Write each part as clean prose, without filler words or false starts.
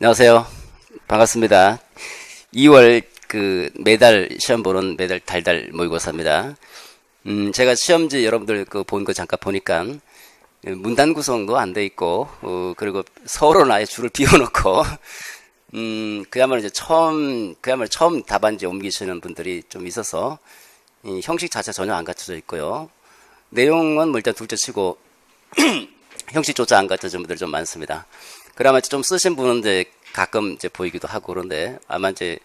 안녕하세요. 반갑습니다. 2월 매달 시험 보는 매달 달달 모의고사입니다. 제가 시험지 여러분들 본 거 잠깐 보니까 문단 구성도 안 돼 있고, 그리고 서론 아예 줄을 비워놓고, 그야말로 처음 답안지 옮기시는 분들이 좀 있어서, 형식 자체 전혀 안 갖춰져 있고요. 내용은 뭐 일단 둘째 치고, 형식조차 안 갖춰진 분들 좀 많습니다. 그나마 좀 쓰신 분은 이제 가끔 이제 보이기도 하고 그런데 아마 이제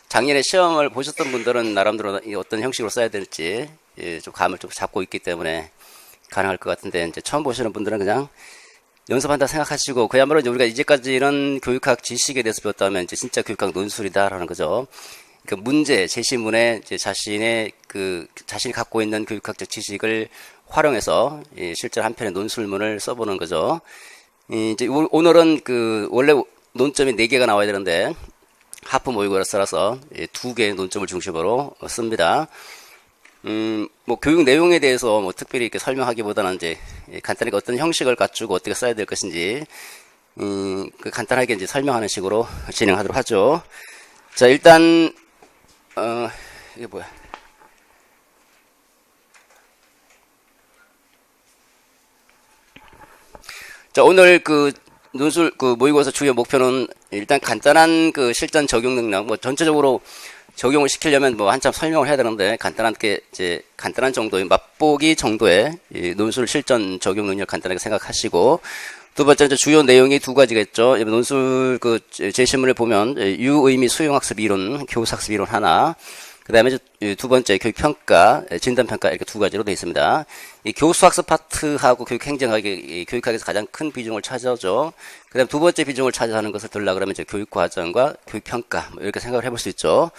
작년에 시험을 보셨던 분들은 나름대로 어떤 형식으로 써야 될지 좀 감을 좀 잡고 있기 때문에 가능할 것 같은데 이제 처음 보시는 분들은 그냥 연습한다 생각하시고 그야말로 이제 우리가 이제까지 이런 교육학 지식에 대해서 배웠다면 이제 진짜 교육학 논술이다라는 거죠. 그 문제, 제시문에 이제 자신이 갖고 있는 교육학적 지식을 활용해서 실제로 한 편의 논술문을 써보는 거죠. 이제 오늘은 원래 논점이 4개가 나와야 되는데 하프 모의고사라서 2개의 논점을 중심으로 씁니다. 뭐 교육 내용에 대해서 뭐 특별히 이렇게 설명하기보다는 이제 간단하게 어떤 형식을 갖추고 어떻게 써야 될 것인지 간단하게 이제 설명하는 식으로 진행하도록 하죠. 자, 일단 이게 뭐야? 자, 오늘 논술 모의고사 주요 목표는 일단 간단한 실전 적용 능력, 뭐 전체적으로 적용을 시키려면 뭐 한참 설명을 해야 되는데 간단한 정도의 맛보기 정도의 논술 실전 적용 능력 간단하게 생각하시고, 두 번째 이제 주요 내용이 2가지겠죠. 논술 제시문을 보면 유의미 수용학습 이론, 교육학습 이론 하나, 그 다음에 두 번째 교육평가, 진단평가 이렇게 2가지로 되어 있습니다. 이 교수학습 파트하고 교육학에서 가장 큰 비중을 차지하죠. 그 다음 두 번째 비중을 차지하는 것을 들으려고 그러면 이제 교육과정과 교육평가 뭐 이렇게 생각을 해볼 수 있죠.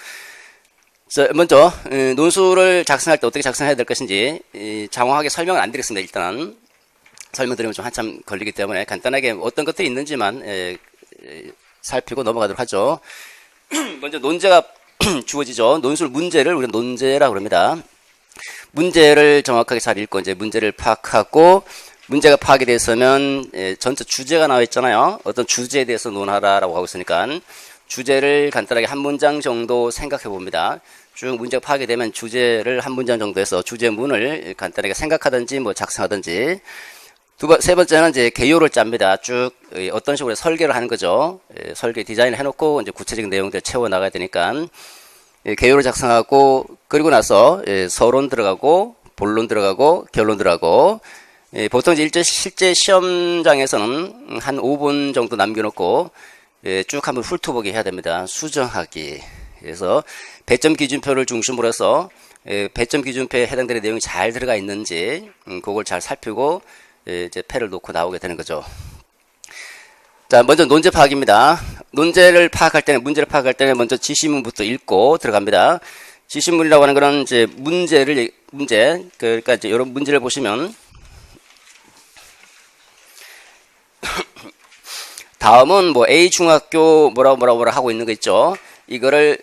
자, 먼저 논술을 작성할 때 어떻게 작성해야 될 것인지 장황하게 설명을 안 드리겠습니다. 일단 설명드리면 좀 한참 걸리기 때문에 간단하게 어떤 것들이 있는지만 살피고 넘어가도록 하죠. 먼저 논제가 주어지죠. 논술 문제를 우리가 논제라고 합니다. 문제를 정확하게 잘 읽고 이제 문제를 파악하고, 문제가 파악이 됐으면 전체 주제가 나와 있잖아요. 어떤 주제에 대해서 논하라라고 하고 있으니까 주제를 간단하게 한 문장 정도 생각해 봅니다. 쭉 문제가 파악이 되면 주제를 한 문장 정도 해서 주제문을 간단하게 생각하든지 뭐 작성하든지, 세 번째는 이제 개요를 짭니다. 쭉 어떤 식으로 설계를 하는 거죠. 설계 디자인을 해놓고 이제 구체적인 내용들을 채워 나가야 되니까 개요를 작성하고, 그리고 나서 서론 들어가고 본론 들어가고 결론 들어가고, 보통 이제 실제 시험장에서는 한 5분 정도 남겨놓고 쭉 한번 훑어보기 해야 됩니다. 수정하기. 그래서 배점 기준표를 중심으로 해서 배점 기준표에 해당되는 내용이 잘 들어가 있는지 그걸 잘 살피고 이제 패를 놓고 나오게 되는 거죠. 자, 먼저 논제 파악입니다. 문제를 파악할 때는 먼저 지시문부터 읽고 들어갑니다. 지시문이라고 하는 거는 이제 그러니까 이제 이런 문제를 보시면 다음은 뭐 A 중학교 뭐라고 하고 있는 거 있죠. 이걸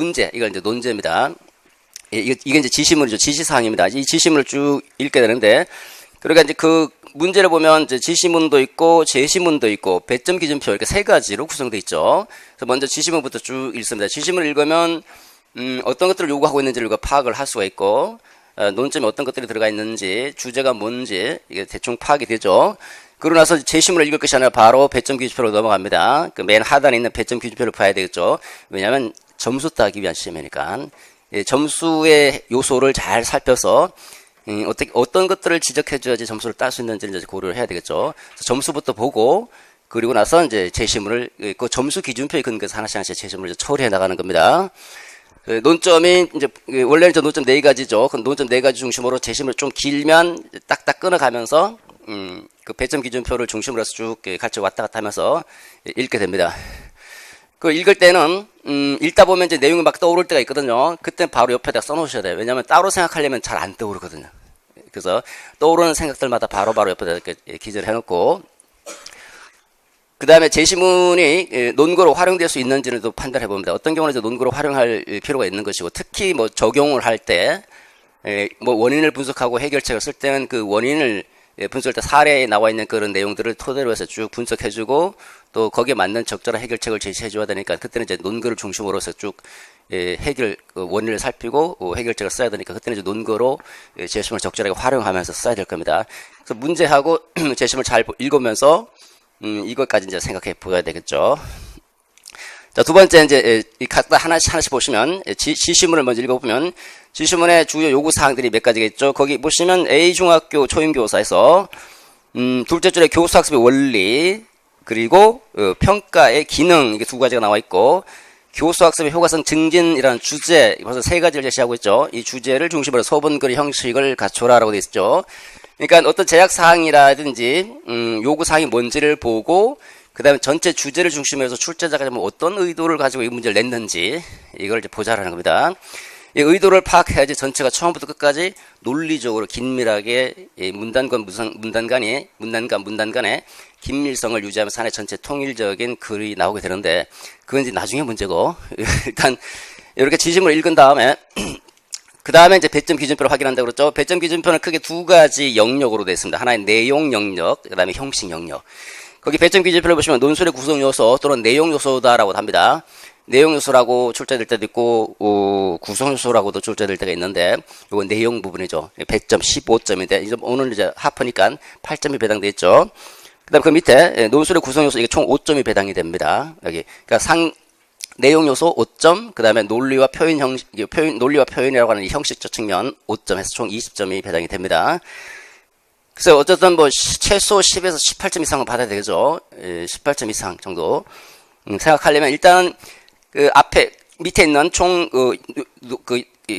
이제 논제입니다. 이게 이제 지시문이죠. 지시사항입니다. 이 지시문을 쭉 읽게 되는데, 그러니까 이제 문제를 보면 이제 지시문도 있고 제시문도 있고 배점 기준표 이렇게 3가지로 구성되어 있죠. 그래서 먼저 지시문부터 쭉 읽습니다. 지시문을 읽으면 어떤 것들을 요구하고 있는지를 파악을 할 수가 있고, 논점에 어떤 것들이 들어가 있는지, 주제가 뭔지 이게 대충 파악이 되죠. 그러고 나서 제시문을 읽을 것이 아니라 바로 배점 기준표로 넘어갑니다. 맨 하단에 있는 배점 기준표를 봐야 되겠죠. 왜냐하면 점수 따기 위한 시험이니까 점수의 요소를 잘 살펴서 어떤 것들을 지적해줘야지 점수를 딸 수 있는지를 이제 고려를 해야 되겠죠. 점수부터 보고, 그리고 나서 이제 제시문을, 점수 기준표에 근거해서 하나씩 제시문을 처리해 나가는 겁니다. 논점이 이제, 원래는 논점 4가지죠. 그 논점 4가지 중심으로 제시문을 좀 길면 딱딱 끊어가면서, 그 배점 기준표를 중심으로 해서 쭉 같이 왔다 갔다 하면서 읽게 됩니다. 읽을 때는, 읽다 보면 이제 내용이 막 떠오를 때가 있거든요. 그때 바로 옆에다 써놓으셔야 돼요. 왜냐하면 따로 생각하려면 잘 안 떠오르거든요. 그래서 떠오르는 생각들마다 바로바로 옆에다 이렇게 기재를 해놓고, 그 다음에 제시문이 논거로 활용될 수 있는지를 또 판단해 봅니다. 어떤 경우는 이제 논거로 활용할 필요가 있는 것이고, 특히 뭐 적용을 할 때, 뭐 원인을 분석하고 해결책을 쓸 때는 그 원인을 분석할 때 사례에 나와 있는 그런 내용들을 토대로 해서 쭉 분석해주고 또 거기에 맞는 적절한 해결책을 제시해줘야 되니까 그때는 이제 논거를 중심으로서 쭉 해결 원인을 살피고 해결책을 써야 되니까 그때는 이제 논거로 제시문을 적절하게 활용하면서 써야 될 겁니다. 그래서 문제하고 제시문을 잘 읽으면서 이것까지 이제 생각해 보아야 되겠죠. 자, 두 번째 이제 각각 하나씩 보시면 지시문을 먼저 읽어보면 지시문의 주요 요구 사항들이 몇 가지가 있죠. 거기 보시면 A 중학교 초임교사에서 둘째 줄에 교수학습의 원리 그리고 평가의 기능 이게 두 가지가 나와 있고 교수학습의 효과성 증진이라는 주제 벌써 세 가지를 제시하고 있죠. 이 주제를 중심으로 소본글 형식을 갖춰라라고 되어 있죠. 그러니까 어떤 제약 사항이라든지 요구 사항이 뭔지를 보고 그 다음에 전체 주제를 중심으로 해서 출제자가 어떤 의도를 가지고 이 문제를 냈는지 이걸 이제 보자라는 겁니다. 이 의도를 파악해야지 전체가 처음부터 끝까지 논리적으로 긴밀하게 문단간 간의 긴밀성을 유지하면서 하나의 전체 통일적인 글이 나오게 되는데 그건 이제 나중에 문제고 일단 이렇게 지시문을 읽은 다음에 그 다음에 이제 배점 기준표를 확인한다고 그랬죠. 배점 기준표는 크게 두 가지 영역으로 되어 있습니다. 하나의 내용 영역, 그 다음에 형식 영역. 거기 배점 기준표를 보시면 논술의 구성 요소 또는 내용 요소다라고 합니다. 내용 요소라고 출제될 때도 있고 구성 요소라고도 출제될 때가 있는데 이건 내용 부분이죠. 배점 15점인데 오늘 이제 하프니까 8점이 배당돼 있죠. 그다음 그 밑에 논술의 구성 요소 이게 총 5점이 배당이 됩니다. 여기 그러니까 내용 요소 5점, 그다음에 논리와 논리와 표현이라고 하는 이 형식적 측면 5점에서 총 20점이 배당이 됩니다. 그래서 어쨌든 뭐 최소 10에서 18점 이상은 받아야 되겠죠. 18점 이상 정도 생각하려면 일단은 그 앞에 밑에 있는 총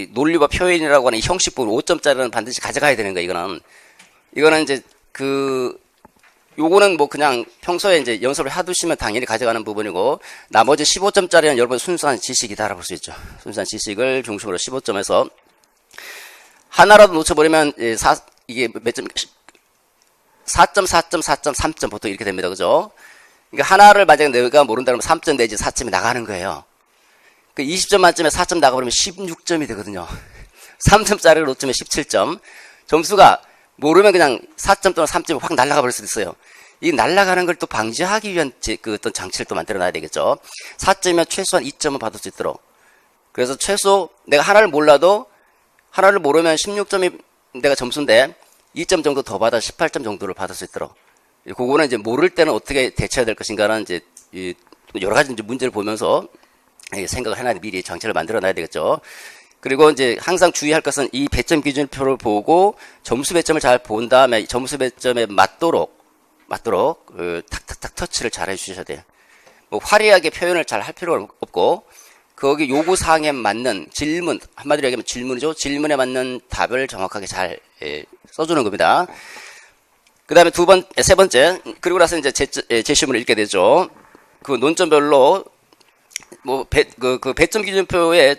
논리와 표현이라고 하는 이 형식 부분 5점짜리는 반드시 가져가야 되는 거예요. 이거는 이제 요거는 뭐 그냥 평소에 이제 연습을 해두시면 당연히 가져가는 부분이고 나머지 15점짜리는 여러분 순수한 지식이다라고 볼 수 있죠. 순수한 지식을 중심으로 15점에서 하나라도 놓쳐버리면 이게 몇 점? 4점, 4점, 4점, 3점 보통 이렇게 됩니다. 그죠? 그러니까 하나를 만약에 내가 모른다면 3점 내지 4점이 나가는 거예요. 그 20점 만점에 4점 나가버리면 16점이 되거든요. 3점짜리를 놓치면 17점. 점수가 모르면 그냥 4점 또는 3점이 확 날아가 버릴 수도 있어요. 이 날아가는 걸 또 방지하기 위한 그 어떤 장치를 또 만들어 놔야 되겠죠. 4점이면 최소한 2점은 받을 수 있도록. 그래서 최소 내가 하나를 몰라도 하나를 모르면 16점이 내가 점수인데 2점 정도 더 받아 18점 정도를 받을 수 있도록. 그거는 이제 모를 때는 어떻게 대처해야 될 것인가는 이제 여러 가지 이제 문제를 보면서 생각을 해놔야 미리 장치를 만들어 놔야 되겠죠. 그리고 이제 항상 주의할 것은 이 배점 기준표를 보고 점수 배점을 잘 본 다음에 점수 배점에 맞도록 탁탁탁 터치를 잘 해주셔야 돼요. 뭐 화려하게 표현을 잘 할 필요가 없고 거기 요구 사항에 맞는 질문, 한마디로 얘기하면 질문이죠. 질문에 맞는 답을 정확하게 잘 써주는 겁니다. 그 다음에 세 번째, 그리고 나서 이제 제시문을 읽게 되죠. 그 논점별로 뭐 배점 기준표에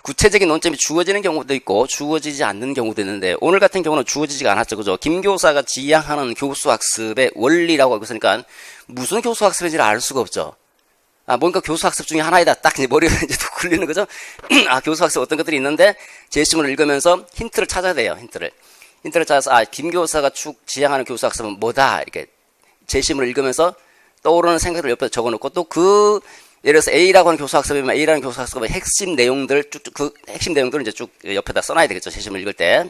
구체적인 논점이 주어지는 경우도 있고 주어지지 않는 경우도 있는데 오늘 같은 경우는 주어지지가 않았죠. 그죠? 김 교사가 지향하는 교수학습의 원리라고 하고 있으니까 무슨 교수학습인지를 알 수가 없죠. 뭔가 교수학습 중에 하나이다. 딱 이제 머리가 이제 또 굴리는 거죠. 교수학습 어떤 것들이 있는데 제시문을 읽으면서 힌트를 찾아야 돼요. 힌트를 찾아서 김 교사가 지향하는 교수학습은 뭐다. 이렇게 제시문을 읽으면서 떠오르는 생각을 옆에 적어놓고 또 예를 들어서 A라고 하는 교수학습이면 A라는 교수학습의 핵심 내용들 핵심 내용들을 이제 쭉 옆에다 써놔야 되겠죠. 제시문을 읽을 때.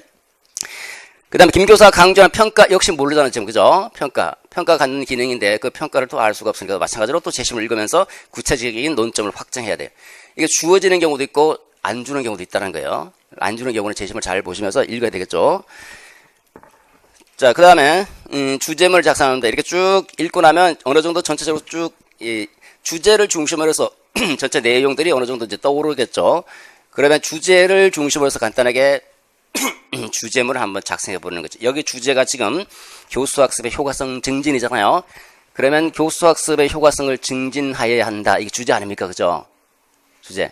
그 다음에 김 교사가 강조하는 평가 역시 모르잖아요. 지금 그죠? 평가 갖는 기능인데 그 평가를 또 알 수가 없으니까 마찬가지로 또 제시문을 읽으면서 구체적인 논점을 확정해야 돼요. 이게 주어지는 경우도 있고 안 주는 경우도 있다는 거예요. 안 주는 경우는 제시문을 잘 보시면서 읽어야 되겠죠. 자, 그 다음에 주제문을 작성합니다. 이렇게 쭉 읽고 나면 어느 정도 전체적으로 쭉 주제를 중심으로 해서 전체 내용들이 어느 정도 이제 떠오르겠죠. 그러면 주제를 중심으로 해서 간단하게 주제문을 한번 작성해 보는 거죠. 여기 주제가 지금 교수학습의 효과성 증진이잖아요. 그러면 교수학습의 효과성을 증진하여야 한다. 이게 주제 아닙니까? 그죠? 주제.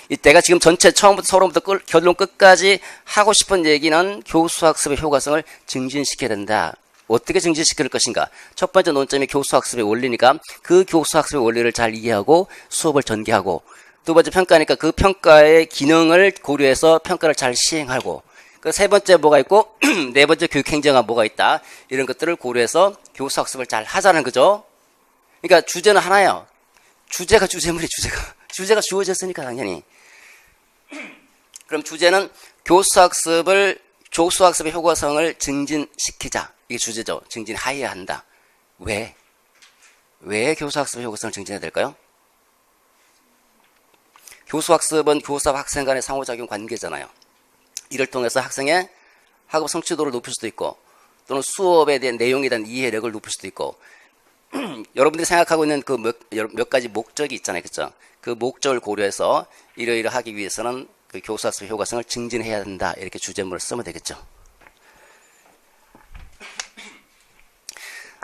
이때가 지금 전체 처음부터 서론부터 결론 끝까지 하고 싶은 얘기는 교수학습의 효과성을 증진시켜야 된다. 어떻게 증진시킬 것인가? 첫 번째 논점이 교수학습의 원리니까 그 교수학습의 원리를 잘 이해하고 수업을 전개하고 두 번째 평가니까 그 평가의 기능을 고려해서 평가를 잘 시행하고 그 세 번째 뭐가 있고, 네 번째 교육 행정가 뭐가 있다. 이런 것들을 고려해서 교수 학습을 잘 하자는 거죠. 그러니까 주제는 하나예요. 주제가 주제물이 주제가 주어졌으니까 당연히. 그럼 주제는 교수 학습의 효과성을 증진시키자. 이게 주제죠. 증진하여야 한다. 왜 교수 학습의 효과성을 증진해야 될까요? 교수 학습은 교수와 학생 간의 상호작용 관계잖아요. 이를 통해서 학생의 학업 성취도를 높일 수도 있고 또는 수업에 대한 내용에 대한 이해력을 높일 수도 있고 여러분들이 생각하고 있는 그 몇 가지 목적이 있잖아요. 그렇죠? 그 목적을 고려해서 이러이러하기 위해서는 그 교수 학습의 효과성을 증진해야 한다. 이렇게 주제문을 쓰면 되겠죠.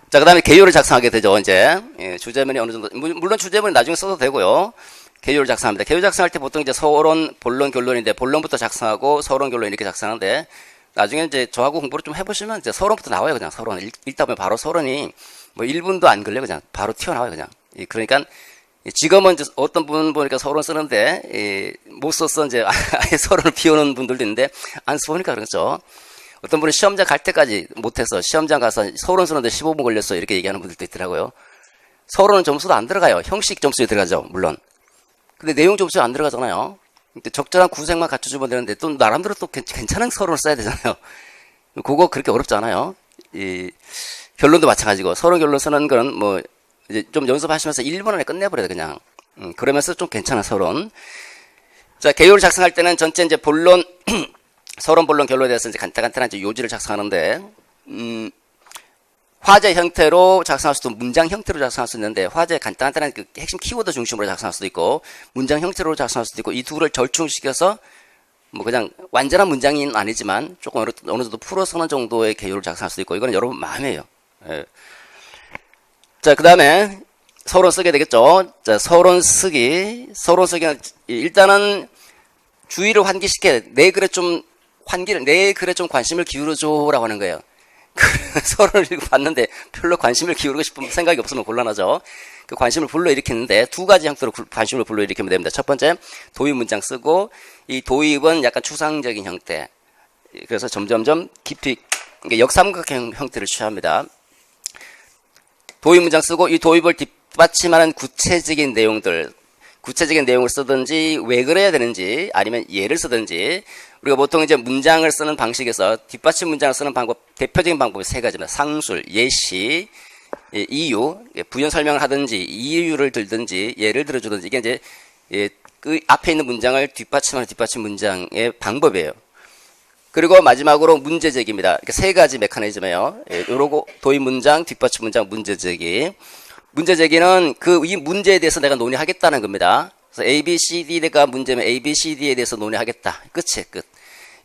자, 그 다음에 개요를 작성하게 되죠. 이제 주제문이 어느 정도 물론 주제문이 나중에 써도 되고요. 개요를 작성합니다. 개요 작성할 때 보통 이제 서론, 본론, 결론인데 본론부터 작성하고 서론, 결론 이렇게 작성하는데 나중에 이제 저하고 공부를 좀 해보시면 이제 서론부터 나와요. 그냥 서론 읽다 보면 바로 서론이 뭐 1분도 안 걸려 그냥 바로 튀어나와요. 그냥 그러니까 지금은 이제 어떤 분 보니까 서론 쓰는데 못 써서 이제 아예 서론을 비우는 분들도 있는데 안 써보니까 그렇죠. 어떤 분은 시험장 갈 때까지 못해서 시험장 가서 서론 쓰는데 15분 걸렸어 이렇게 얘기하는 분들도 있더라고요. 서론은 점수도 안 들어가요. 형식 점수에 들어가죠. 물론. 근데 내용 점수에 안 들어가잖아요. 적절한 구색만 갖춰주면 되는데 또 나름대로 또 괜찮은 서론을 써야 되잖아요. 그거 그렇게 어렵지 않아요. 결론도 마찬가지고 서론 결론 쓰는 거는 뭐 이제 좀 연습하시면서 1분 안에 끝내버려야 돼 그냥. 그러면서 좀 괜찮은 서론. 자, 개요를 작성할 때는 전체 이제 본론, 서론, 본론, 결론에 대해서 이제 간단한 이제 요지를 작성하는데 화제 형태로 작성할 수도 문장 형태로 작성할 수 있는데 화제 간단한 그 핵심 키워드 중심으로 작성할 수도 있고 문장 형태로 작성할 수도 있고 이 둘을 절충시켜서 뭐 그냥 완전한 문장은 아니지만 조금 어느 정도 풀어서는 정도의 개요를 작성할 수도 있고 이거는 여러분 마음이에요. 예. 자, 그 다음에 서론 쓰게 되겠죠. 자, 서론 쓰기는 일단은 주의를 환기시켜 내 글에 좀 관심을 기울여줘라고 하는 거예요. 서론을 읽고 봤는데 별로 관심을 기울이고 싶은 생각이 없으면 곤란하죠. 그 관심을 불러일으키는데 두 가지 형태로 관심을 불러일으키면 됩니다. 첫 번째, 도입 문장 쓰고 이 도입은 약간 추상적인 형태. 그래서 점점점 깊이 역삼각형 형태를 취합니다. 도입 문장 쓰고 이 도입을 뒷받침하는 구체적인 내용을 쓰든지 왜 그래야 되는지 아니면 예를 쓰든지 우리가 보통 이제 문장을 쓰는 방식에서 뒷받침 문장을 쓰는 방법 대표적인 방법이 세 가지입니다. 상술, 예시, 이유, 부연 설명을 하든지 이유를 들든지 예를 들어주든지 이게 이제 그 앞에 있는 문장을 뒷받침하는 뒷받침 문장의 방법이에요. 그리고 마지막으로 문제 제기입니다. 이렇게 세 가지 메커니즘이에요. 요러고 도입 문장, 뒷받침 문장, 문제 제기. 문제 제기는 이 문제에 대해서 내가 논의하겠다는 겁니다. 그래서 A, B, C, D가 문제면 A, B, C, D에 대해서 논의하겠다. 끝이에요, 끝.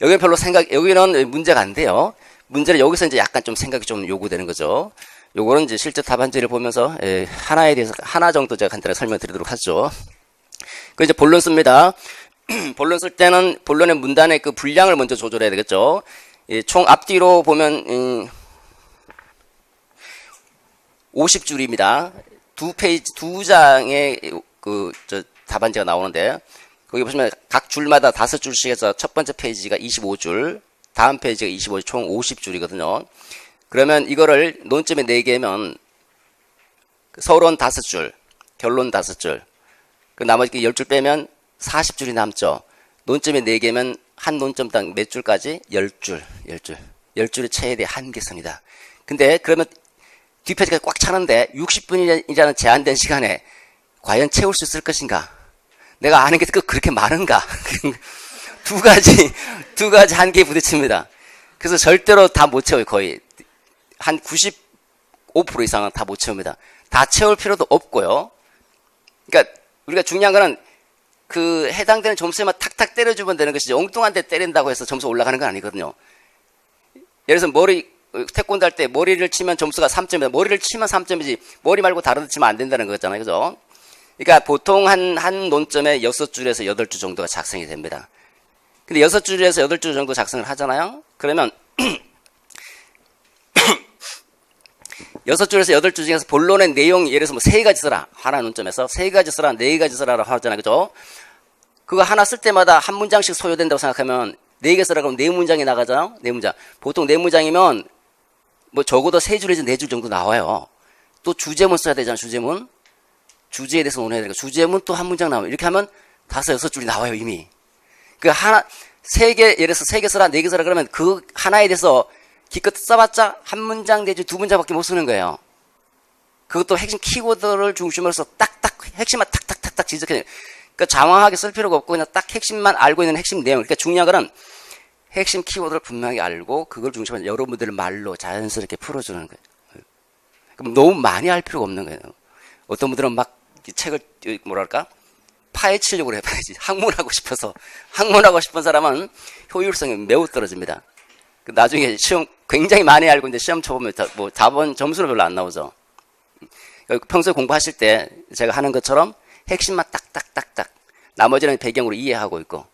여기는 문제가 안 돼요. 문제는 여기서 이제 약간 좀 생각이 좀 요구되는 거죠. 요거는 이제 실제 답안지를 보면서 하나에 대해서 하나 정도 제가 간단하게 설명드리도록 하죠. 그 이제 본론 씁니다. 본론 쓸 때는 본론의 문단의 그 분량을 먼저 조절해야 되겠죠. 총 앞뒤로 보면 50줄입니다. 두 장의 답안지가 나오는데 거기 보시면 각 줄마다 5줄씩 해서 첫 번째 페이지가 25줄, 다음 페이지가 25줄, 총 50줄이거든요. 그러면 이거를 논점에 4개면 서론 5줄, 결론 5줄, 그 나머지 10줄 빼면 40줄이 남죠. 논점에 4개면 한 논점당 몇 줄까지? 10줄. 10줄이 최대 한계선이다. 근데 그러면 뒷페이지가 꽉 차는데 60분이라는 제한된 시간에 과연 채울 수 있을 것인가? 내가 아는 게 그렇게 많은가? 두 가지 한계에 부딪힙니다. 그래서 절대로 다 못 채워요, 거의. 한 95% 이상은 다 못 채웁니다. 다 채울 필요도 없고요. 그러니까 우리가 중요한 거는 그 해당되는 점수에만 탁탁 때려주면 되는 것이지 엉뚱한 데 때린다고 해서 점수 올라가는 건 아니거든요. 예를 들어서 태권도 할 때 머리를 치면 점수가 3점이다. 머리를 치면 3점이지 머리 말고 다른 데 치면 안 된다는 거잖아요. 그죠? 그러니까 보통 한 논점에 6줄에서 8줄 정도가 작성이 됩니다. 근데 6줄에서 8줄 정도 작성을 하잖아요. 그러면 6줄에서 8줄 중에서 본론의 내용 예를 들어서 뭐 3가지 써라. 하나 논점에서 3가지 써라, 4가지 써라라고 하잖아요. 그죠? 그거 하나 쓸 때마다 한 문장씩 소요된다고 생각하면 네 개 쓰라 그러면 네 문장이 나가잖아요. 네 문장. 보통 네 문장이면 뭐 적어도 세 줄에서 네 줄 정도 나와요. 또 주제문 써야 되잖아. 주제문. 주제에 대해서 논해야 되니까 주제문 또 한 문장 나와요. 이렇게 하면 5, 6줄이 나와요, 이미. 그 하나, 예를 들어서 3개 써라, 4개 써라 그러면 그 하나에 대해서 기껏 써봤자 한 문장 내지 두 문장밖에 못 쓰는 거예요. 그것도 핵심 키워드를 중심으로 해서 딱딱, 핵심만 탁탁탁탁 지적해요. 그러니까 장황하게 쓸 필요가 없고 그냥 딱 핵심만 알고 있는 핵심 내용. 그러니까 중요한 거는 핵심 키워드를 분명히 알고 그걸 중심으로 여러분들의 말로 자연스럽게 풀어주는 거예요. 그럼 너무 많이 할 필요가 없는 거예요. 어떤 분들은 막 책을 뭐랄까 파헤치려고 해봐야지. 학문하고 싶은 사람은 효율성이 매우 떨어집니다. 나중에 시험 굉장히 많이 알고 있는데 시험 쳐보면 뭐 답은 점수는 별로 안 나오죠. 평소에 공부하실 때 제가 하는 것처럼 핵심만 딱딱딱딱 나머지는 배경으로 이해하고 있고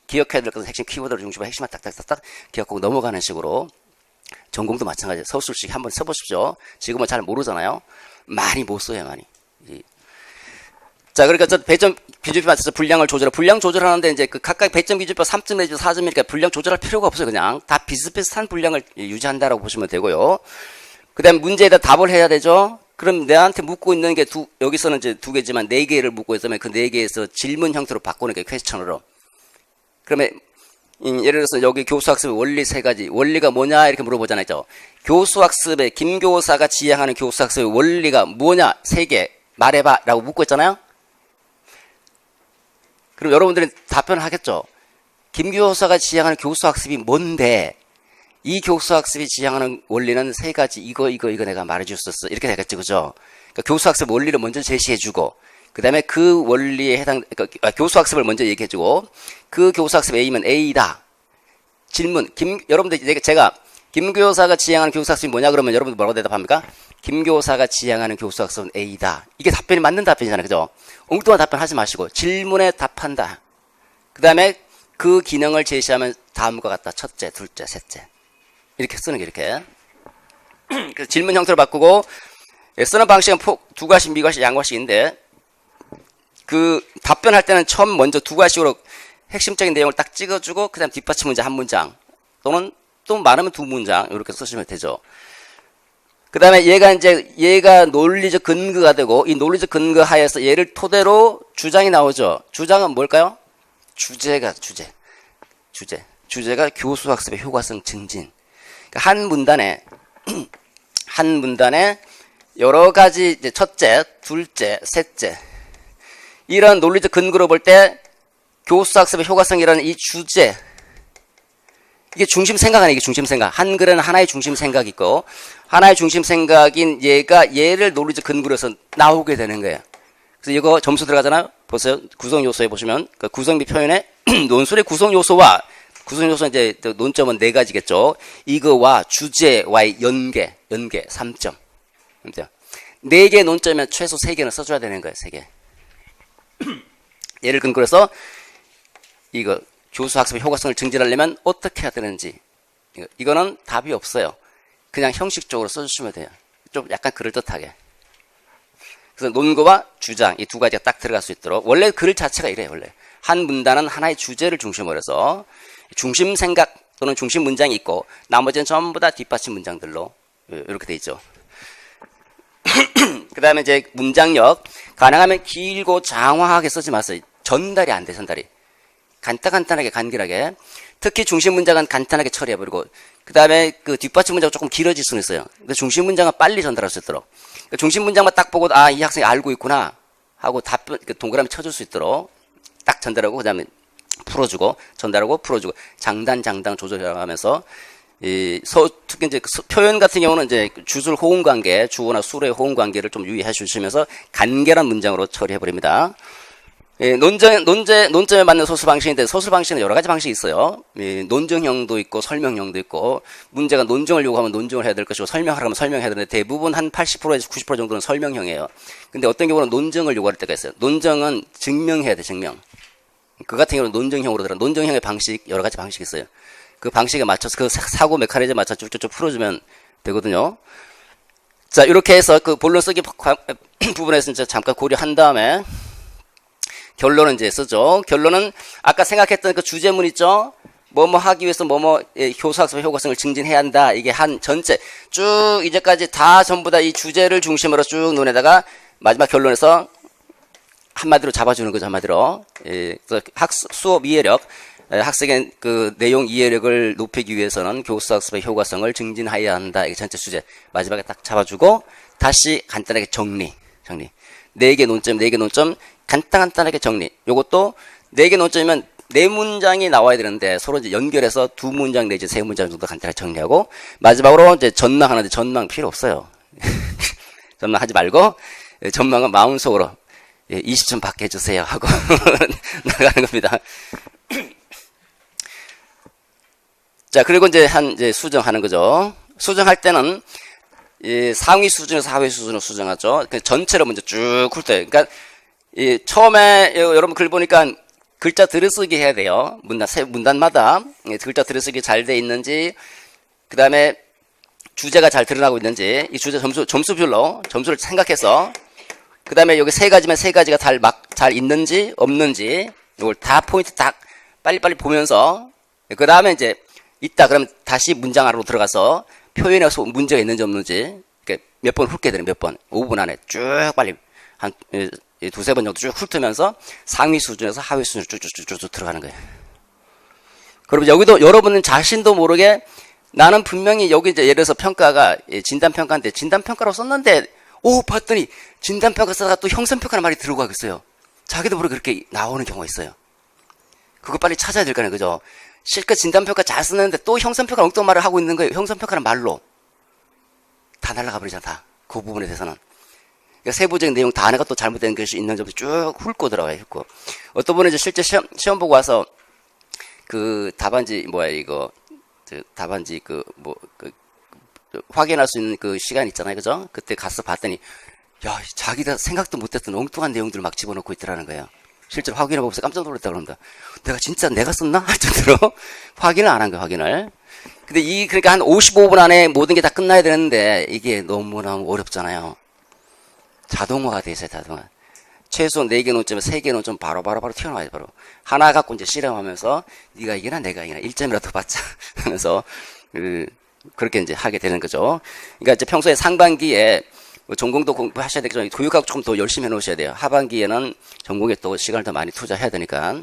기억해야 될 것은 핵심 키워드를 중심으로 핵심만 딱딱딱딱 기억하고 넘어가는 식으로 전공도 마찬가지예요. 서술식 한번 써보십시오. 지금은 잘 모르잖아요. 많이 못 써요, 많이. 자, 그러니까 저 배점 기준표 맞춰서 분량 조절하는데 이제 그 각각 배점 기준표 3점 내지 4점이니까 분량 조절할 필요가 없어요. 그냥 다 비슷비슷한 분량을 유지한다라고 보시면 되고요. 그 다음에 문제에다 답을 해야 되죠. 그럼 내한테 묻고 있는 게 여기서는 이제 2개지만 4개를 묻고 있으면 그 4개에서 질문 형태로 바꾸는 게 퀘스천으로. 그러면 예를 들어서 여기 교수학습의 원리 3가지. 원리가 뭐냐 이렇게 물어보잖아요. 교수학습의 김교사가 지향하는 교수학습의 원리가 뭐냐 3개 말해봐 라고 묻고 있잖아요. 그럼 여러분들은 답변을 하겠죠. 김교사가 지향하는 교수학습이 뭔데 이 교수학습이 지향하는 원리는 3가지 이거 내가 말해줬었어 이렇게 되겠죠. 그죠? 그러니까 교수학습 원리를 먼저 제시해주고 그 다음에 그 원리에 그러니까 교수학습을 먼저 얘기해주고 그 교수학습 A면 A다. 질문 여러분들 제가 김교사가 지향하는 교수학습이 뭐냐 그러면 여러분들 뭐라고 대답합니까? 김교사가 지향하는 교수학습은 A다. 이게 답변이 맞는 답변이잖아요. 그죠? 엉뚱한 답변 하지 마시고 질문에 답한다. 그 다음에 그 기능을 제시하면 다음과 같다. 첫째, 둘째, 셋째. 이렇게 쓰는 게 이렇게. 그래서 질문 형태로 바꾸고 쓰는 방식은 2가지, 미가식, 양가식인데 그 답변할 때는 처음 먼저 2가식으로 핵심적인 내용을 딱 찍어주고 그 다음 뒷받침 문제 한 문장 또는 또 많으면 2문장 이렇게 쓰시면 되죠. 그 다음에 얘가 논리적 근거가 되고 이 논리적 근거 하에서 얘를 토대로 주장이 나오죠. 주장은 뭘까요? 주제가 교수학습의 효과성 증진. 그러니까 한 문단에 여러 가지 첫째, 둘째, 셋째 이런 논리적 근거로 볼 때 교수학습의 효과성이라는 이 주제 이게 중심 생각 아니에요. 이게 중심 생각. 한글은 하나의 중심 생각이 있고 하나의 중심 생각인 얘를 논리적 근거로 해서 나오게 되는 거예요. 그래서 이거 점수 들어가잖아요. 보세요. 구성 요소에 보시면 그 구성비 표현에 논술의 구성 요소는 이제 논점은 4가지겠죠. 이거와 주제와의 연계 3점. 4개 논점이면 최소 3개는 써줘야 되는 거예요. 3개. 얘를 근거로 해서 이거 교수학습의 효과성을 증진하려면 어떻게 해야 되는지 이거는 답이 없어요. 그냥 형식적으로 써주시면 돼요. 좀 약간 그럴듯하게. 그래서 논거와 주장 이 2가지가 딱 들어갈 수 있도록 원래 글 자체가 이래요. 원래 한 문단은 하나의 주제를 중심으로 해서 중심 생각 또는 중심 문장이 있고 나머지는 전부 다 뒷받침 문장들로 이렇게 돼 있죠. 그 다음에 이제 문장력 가능하면 길고 장황하게 쓰지 마세요. 전달이 안 돼. 전달이 간단하게 간결하게 특히 중심 문장은 간단하게 처리해버리고 그 다음에 그 뒷받침 문장은 조금 길어질 수는 있어요. 근데 중심 문장은 빨리 전달할 수 있도록 그러니까 중심 문장만 딱 보고 이 학생이 알고 있구나 하고 답변 동그라미 쳐줄 수 있도록 딱 전달하고 그 다음에 풀어주고 전달하고 풀어주고 장단 조절하면서 특히 이제 표현 같은 경우는 이제 주술 호응 관계 주어나 수로의 호응 관계를 좀 유의해 주시면서 간결한 문장으로 처리해 버립니다. 논점에 맞는 소수 방식인데 소수 방식은 여러 가지 방식이 있어요. 논증형도 있고 설명형도 있고 문제가 논증을 요구하면 논증을 해야 될 것이고 설명하려면 설명해야 되는데 대부분 한 80%에서 90% 정도는 설명형이에요. 근데 어떤 경우는 논증을 요구할 때가 있어요. 논증은 증명해야 돼. 증명. 그 같은 경우는 논증형으로 들어. 논증형의 방식 여러 가지 방식이 있어요. 그 방식에 맞춰서 그 사고 메커니즘에 맞춰 쭉쭉쭉 풀어주면 되거든요. 자 이렇게 해서 그 본론 쓰기 부분에서 이제 잠깐 고려한 다음에 결론은 이제 쓰죠. 결론은 아까 생각했던 그 주제문 있죠? 뭐뭐 하기 위해서 뭐뭐 교사학습의 효과성을 증진해야 한다. 이게 한 전체 쭉 이제까지 다 전부 다 이 주제를 중심으로 쭉 논에다가 마지막 결론에서 한마디로 잡아주는 거죠. 한마디로. 그래서 수업 이해력, 학생의 그 내용 이해력을 높이기 위해서는 교수학습의 효과성을 증진해야 한다. 이게 전체 주제. 마지막에 딱 잡아주고 다시 간단하게 정리. 4개 논점 간단하게 정리. 요것도 4개 논점이면 4문장이 나와야 되는데 서로 이제 연결해서 2문장 내지 3문장 정도 간단하게 정리하고 마지막으로 이제 전망하는데 전망 필요 없어요. 전망하지 말고 전망은 마음속으로 20점 받게 해주세요 하고 나가는 겁니다. 자, 그리고 이제 수정하는 거죠. 수정할 때는 상위 수준에서 하위 수준으로 수정하죠. 전체로 먼저 쭉 훑어요. 그러니까 처음에 여러분 글 보니까 글자 들여쓰기 해야 돼요. 문단마다 글자 들여쓰기 잘 돼 있는지, 그 다음에 주제가 잘 드러나고 있는지, 이 주제 점수별로 점수를 생각해서, 그 다음에 여기 3가지면 3가지가 잘 있는지 없는지 이걸 다 포인트 딱 빨리빨리 보면서, 그 다음에 이제 있다 그러면 다시 문장 안으로 들어가서 표현에서 문제가 있는지 없는지 몇 번 훑게 되는, 몇 번 5분 안에 쭉 빨리 한 2-3번 정도 쭉 훑으면서 상위 수준에서 하위 수준으로 쭉쭉쭉 들어가는 거예요. 그러면 여기도 여러분은 자신도 모르게 나는 분명히 여기 이제 예를 들어서 평가가 진단평가인데 진단평가로 썼는데 봤더니 진단평가 쓰다가 또 형성평가라는 말이 들어가고 있어요. 자기도 모르게 그렇게 나오는 경우가 있어요. 그거 빨리 찾아야 될 거 아니에요. 그죠? 실컷 진단평가 잘 쓰는데 또 형성평가 엉뚱한 말을 하고 있는 거예요. 형성평가는 말로 다 날아가 버리잖아. 다. 그 부분에 대해서는. 그러니까 세부적인 내용 다 안에가 또 잘못된 것이 있는 점도 쭉 훑고 들어가요. 훑고. 어떤 분은 이제 실제 시험 보고 와서 그 답안지 답안지 확인할 수 있는 그 시간 있잖아요. 그죠? 그때 가서 봤더니 야, 자기가 생각도 못했던 엉뚱한 내용들을 막 집어넣고 있더라는 거예요. 실제로 확인해 보면서 깜짝 놀랐다 그럽니다. 내가 썼나? 할 정도로 확인을 안 한 거예요. 확인을. 근데 그러니까 한 55분 안에 모든 게 다 끝나야 되는데 이게 너무너무 어렵잖아요. 자동화가 돼 있어요. 자동화. 최소 4개 논점에 3개 논점 바로 튀어나와요. 바로. 하나 갖고 이제 실험하면서 네가 이기나 내가 이기나 1점이라도 받자 하면서 그렇게 이제 하게 되는 거죠. 그러니까 이제 평소에 상반기에 전공도 공부하셔야 되겠지만 교육학 조금 더 열심히 해놓으셔야 돼요. 하반기에는 전공에 또 시간을 더 많이 투자해야 되니까.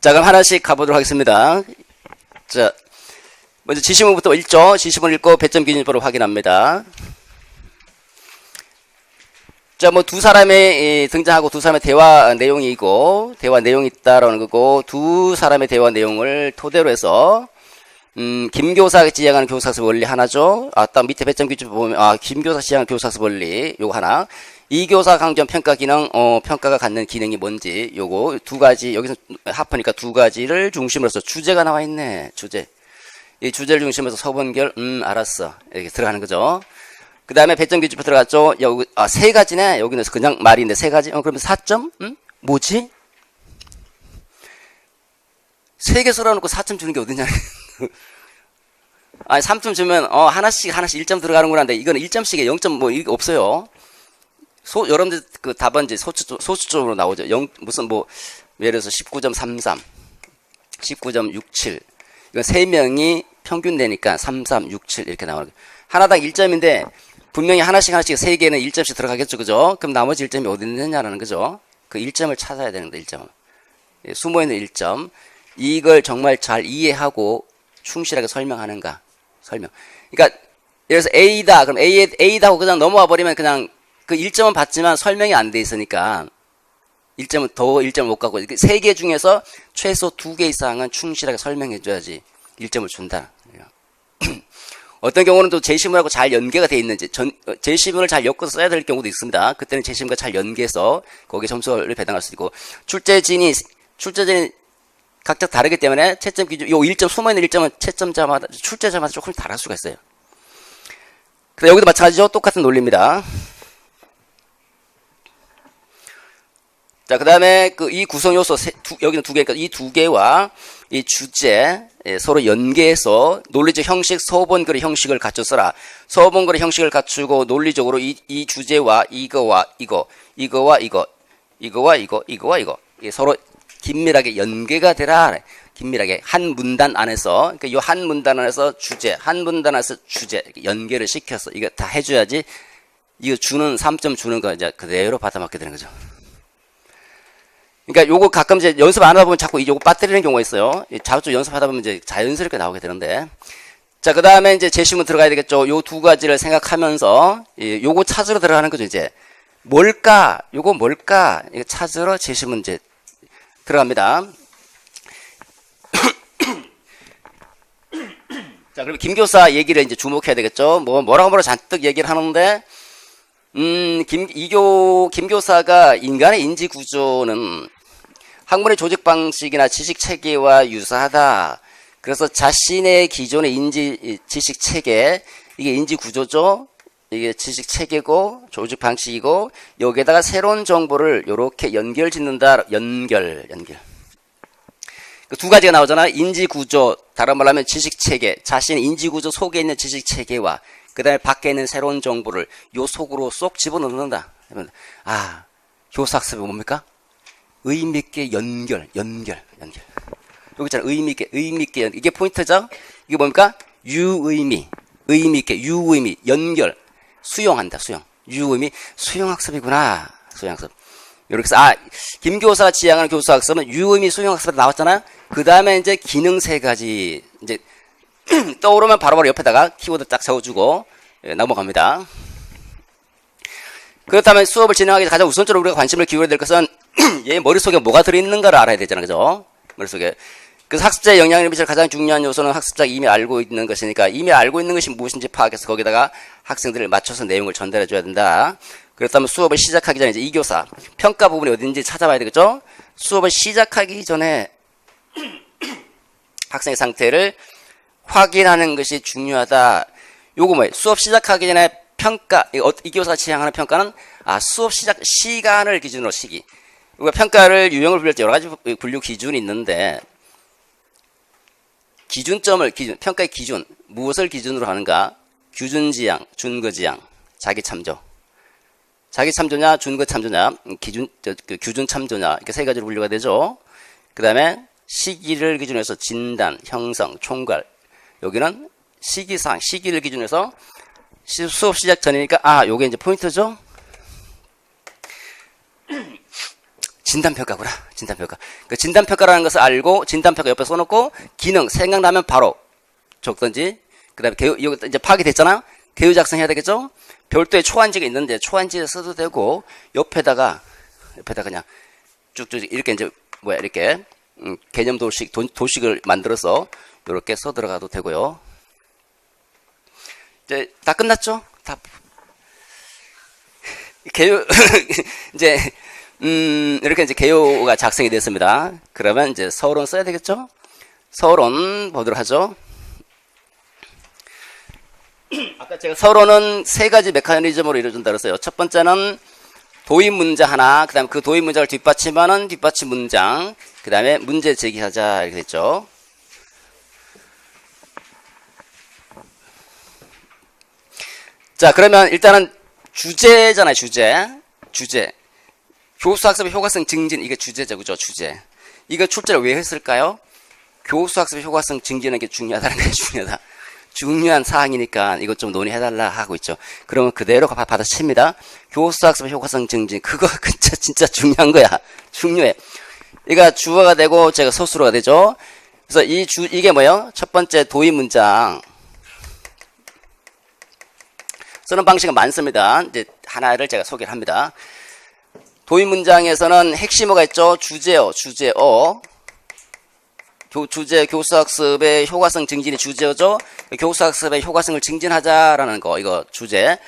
자, 그럼 하나씩 가보도록 하겠습니다. 자, 먼저 지시문부터 읽죠. 지시문 읽고 배점 기준표로 확인합니다. 자, 뭐 두 사람의 등장하고 두 사람의 대화 내용이 있다라는 거고, 두 사람의 대화 내용을 토대로 해서 김 교사가 지향하는 교사학습 원리 하나죠. 딱 밑에 배점 기준 보면 김 교사 지향하는 교사학습 원리 요거 하나. 이 교사 강조한 평가 기능, 평가가 갖는 기능이 뭔지 요거 2가지, 여기서 합하니까 2가지를 중심으로 해서 주제가 나와 있네. 주제. 이 주제를 중심으로 해서 서본결 알았어. 이렇게 들어가는 거죠. 그 다음에 배점 기준표 들어갔죠. 여기 3가지네. 여기는 그냥 말인데 3가지. 그러면 4점? 뭐지? 3개 써놓고 4점 주는 게 어디냐. 아니 3점 주면 하나씩 1점 들어가는구나. 근데 이거는 1점씩에 0점 뭐 이게 없어요. 여러분들 그 답안지 소수점으로 나오죠. 무슨 예를 들어서 19.33, 19.67. 이건 3명이 평균 내니까 3367 이렇게 나오는 거예요. 하나당 1점인데 분명히 하나씩 3개는 1점씩 들어가겠죠. 그죠? 그럼 나머지 1점이 어디 있느냐라는 거죠. 그 1점을 찾아야 되는 거예요. 1점. 숨어있는 1점. 이걸 정말 잘 이해하고 충실하게 설명하는가. 설명. 그러니까 예를 들어서 A다. 그럼 A다고 그냥 넘어와 버리면 그냥 그 1점은 받지만 설명이 안 돼 있으니까 1점을 못 갖고 3개 중에서 최소 2개 이상은 충실하게 설명해 줘야지 1점을 준다. 어떤 경우는 또 제시문하고 잘 연계가 돼 있는지 제시문을 잘 엮어서 써야 될 경우도 있습니다. 그때는 제시문과 잘 연계해서 거기에 점수를 배당할 수 있고 출제진이 각자 다르기 때문에 채점 기준 요 1점 숨어있는 1점은 채점자마다 출제자마다 조금 다를 수가 있어요. 그래서 여기도 마찬가지죠. 똑같은 논리입니다. 자, 그 다음에 이 구성 요소 여기는 2개니까 이 2개와 이 주제 서로 연계해서 논리적 형식, 서본글의 형식을 갖췄어라. 서본글의 형식을 갖추고 논리적으로 이 주제와 이거와 이거, 이거와 이거, 이거와 이거, 이거와 이거 서로 긴밀하게 연계가 되라. 긴밀하게 한 문단 안에서, 그러니까 이 한 문단 안에서 주제, 한 문단 안에서 주제 연계를 시켜서 이거 다 해줘야지 이거 주는 3점 주는 거 이제 그대로 받아먹게 되는 거죠. 그러니까 요거 가끔 이제 연습 안 하다 보면 자꾸 요거 빠뜨리는 경우가 있어요. 자주 연습하다 보면 이제 자연스럽게 나오게 되는데. 자, 그 다음에 이제 제시문 들어가야 되겠죠. 요 두 가지를 생각하면서 요거 찾으러 들어가는 거죠. 이제 뭘까? 요거 뭘까? 이거 찾으러 제시문 이제 들어갑니다. 자, 그리고 김 교사 얘기를 이제 주목해야 되겠죠. 뭐라고 잔뜩 얘기를 하는데, 김 교사가 인간의 인지 구조는 학문의 조직 방식이나 지식 체계와 유사하다. 그래서 자신의 기존의 지식 체계, 이게 인지 구조죠. 이게 지식 체계고, 조직 방식이고, 여기에다가 새로운 정보를 요렇게 연결 짓는다. 연결. 그 두 가지가 나오잖아. 인지 구조, 다른 말로 하면 지식 체계, 자신의 인지 구조 속에 있는 지식 체계와 그 다음에 밖에 있는 새로운 정보를 요 속으로 쏙 집어넣는다. 아, 교사학습이 뭡니까? 의미있게 연결. 여기 있잖아. 의미있게 이게 포인트죠? 이게 뭡니까? 의미있게, 연결. 수용한다, 유의미, 수용학습이구나. 수용학습. 이렇게 해서, 김 교사가 지향하는 교수학습은 유의미 수용학습이 나왔잖아요? 그 다음에 이제 기능 세 가지, 이제, 떠오르면 바로바로 옆에다가 키워드 딱 적어주고, 넘어갑니다. 그렇다면 수업을 진행하기 가장 우선적으로 우리가 관심을 기울여야 될 것은, 얘 머릿속에 뭐가 들어있는가를 알아야 되잖아요. 그죠? 머릿속에. 그래서 학습자의 영향을 미칠 가장 중요한 요소는 학습자가 이미 알고 있는 것이니까, 이미 알고 있는 것이 무엇인지 파악해서 거기다가 학생들을 맞춰서 내용을 전달해 줘야 된다. 그렇다면 수업을 시작하기 전에 이제 이 교사 평가 부분이 어딘지 찾아봐야 되겠죠? 수업을 시작하기 전에 학생의 상태를 확인하는 것이 중요하다. 요거 뭐예요? 수업 시작하기 전에 평가, 이 교사가 지향하는 평가는 수업 시작 시간을 기준으로 시기. 우리가 평가를 유형을 분류할 때 여러 가지 분류 기준이 있는데 평가의 기준, 무엇을 기준으로 하는가? 규준지향, 준거지향, 자기참조. 자기참조냐, 준거참조냐, 규준참조냐, 이렇게 세 가지로 분류가 되죠. 그 다음에 시기를 기준으로 해서 진단, 형성, 총괄. 여기는 시기를 기준으로 해서 수업 시작 전이니까, 요게 이제 포인트죠? 진단평가구나. 진단평가. 그 진단평가라는 것을 알고, 진단평가 옆에 써놓고, 기능, 생각나면 바로 적든지, 그 다음에 이거 이제 파악이 됐잖아요? 개요 작성해야 되겠죠? 별도의 초안지가 있는데, 초안지에 써도 되고, 옆에다가 그냥 쭉쭉 이렇게 이제, 이렇게, 개념 도식을 만들어서, 이렇게 써 들어가도 되고요. 이제, 다 끝났죠? 개요, 이제, 이렇게 이제 개요가 작성이 됐습니다. 그러면 이제 서론 써야 되겠죠? 서론 보도록 하죠. 아까 제가 서론은 세 가지 메커니즘으로 이루어진다 그랬어요. 첫 번째는 도입 문장 하나, 그 다음에 그 도입 문장을 뒷받침하는 뒷받침 문장, 그 다음에 문제 제기하자, 이렇게 됐죠. 자, 그러면 일단은 주제잖아요, 주제. 교수학습의 효과성 증진, 이게 주제죠, 그죠? 주제. 이거 출제를 왜 했을까요? 교수학습의 효과성 증진하는 게 중요하다는 게 중요하다. 중요한 사항이니까 이것 좀 논의해달라 하고 있죠. 그러면 그대로 받아칩니다. 교수학습의 효과성 증진. 그거 진짜 중요한 거야. 중요해. 얘가 주어가 되고 제가 서술어가 되죠. 그래서 이게 뭐예요? 첫 번째 도입 문장. 쓰는 방식은 많습니다. 이제 하나를 제가 소개를 합니다. 도입 문장에서는 핵심어가 있죠. 주제어. 교수학습의 효과성 증진이 주제어죠. 교수학습의 효과성을 증진하자라는 거, 이거 주제.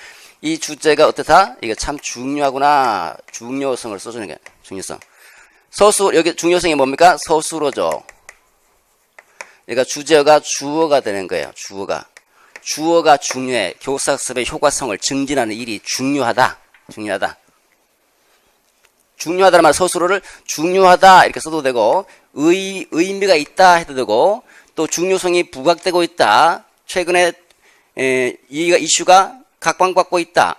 이 주제가 어떻다? 이게 참 중요하구나. 중요성을 써주는 게, 중요성. 여기 중요성이 뭡니까? 서술어죠. 그러니까 주제어가 주어가 되는 거예요. 주어가 중요해. 교수학습의 효과성을 증진하는 일이 중요하다. 중요하다는 말 서술어를 중요하다 이렇게 써도 되고 의미가 있다 해도 되고 또 중요성이 부각되고 있다. 최근에 이슈가 각광받고 있다.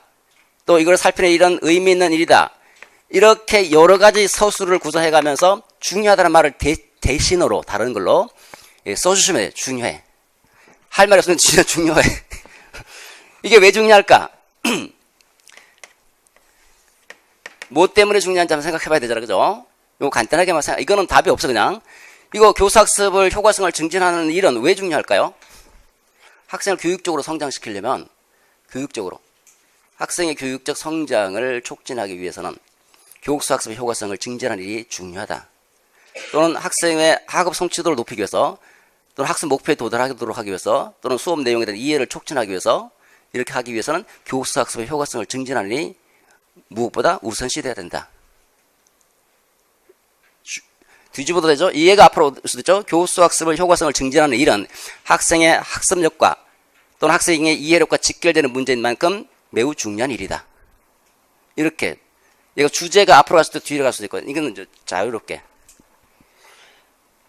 또 이걸 살피는 이런 의미 있는 일이다. 이렇게 여러 가지 서술을 구성해 가면서 중요하다는 말을 대신어로 다른 걸로 써주시면 돼요. 중요해. 할 말이 없으면 진짜 중요해. 이게 왜 중요할까? 뭐 때문에 중요한지 한번 생각해 봐야 되잖아. 그죠? 이거 간단하게만 생각, 이거는 답이 없어, 그냥. 이거 교수학습을 효과성을 증진하는 일은 왜 중요할까요? 학생을 교육적으로 성장시키려면, 교육적으로. 학생의 교육적 성장을 촉진하기 위해서는 교육학습의 효과성을 증진하는 일이 중요하다. 또는 학생의 학업 성취도를 높이기 위해서, 또는 학습 목표에 도달하도록 하기 위해서, 또는 수업 내용에 대한 이해를 촉진하기 위해서, 이렇게 하기 위해서는 교육학습의 효과성을 증진하는 일이 무엇보다 우선시돼야 된다. 뒤집어도 되죠? 이해가 앞으로 올 수도 있죠? 교수학습의 효과성을 증진하는 일은 학생의 학습력과 또는 학생의 이해력과 직결되는 문제인 만큼 매우 중요한 일이다. 이렇게. 이거 주제가 앞으로 갈 수도 있고 뒤로 갈 수도 있고, 이거는 이제 자유롭게.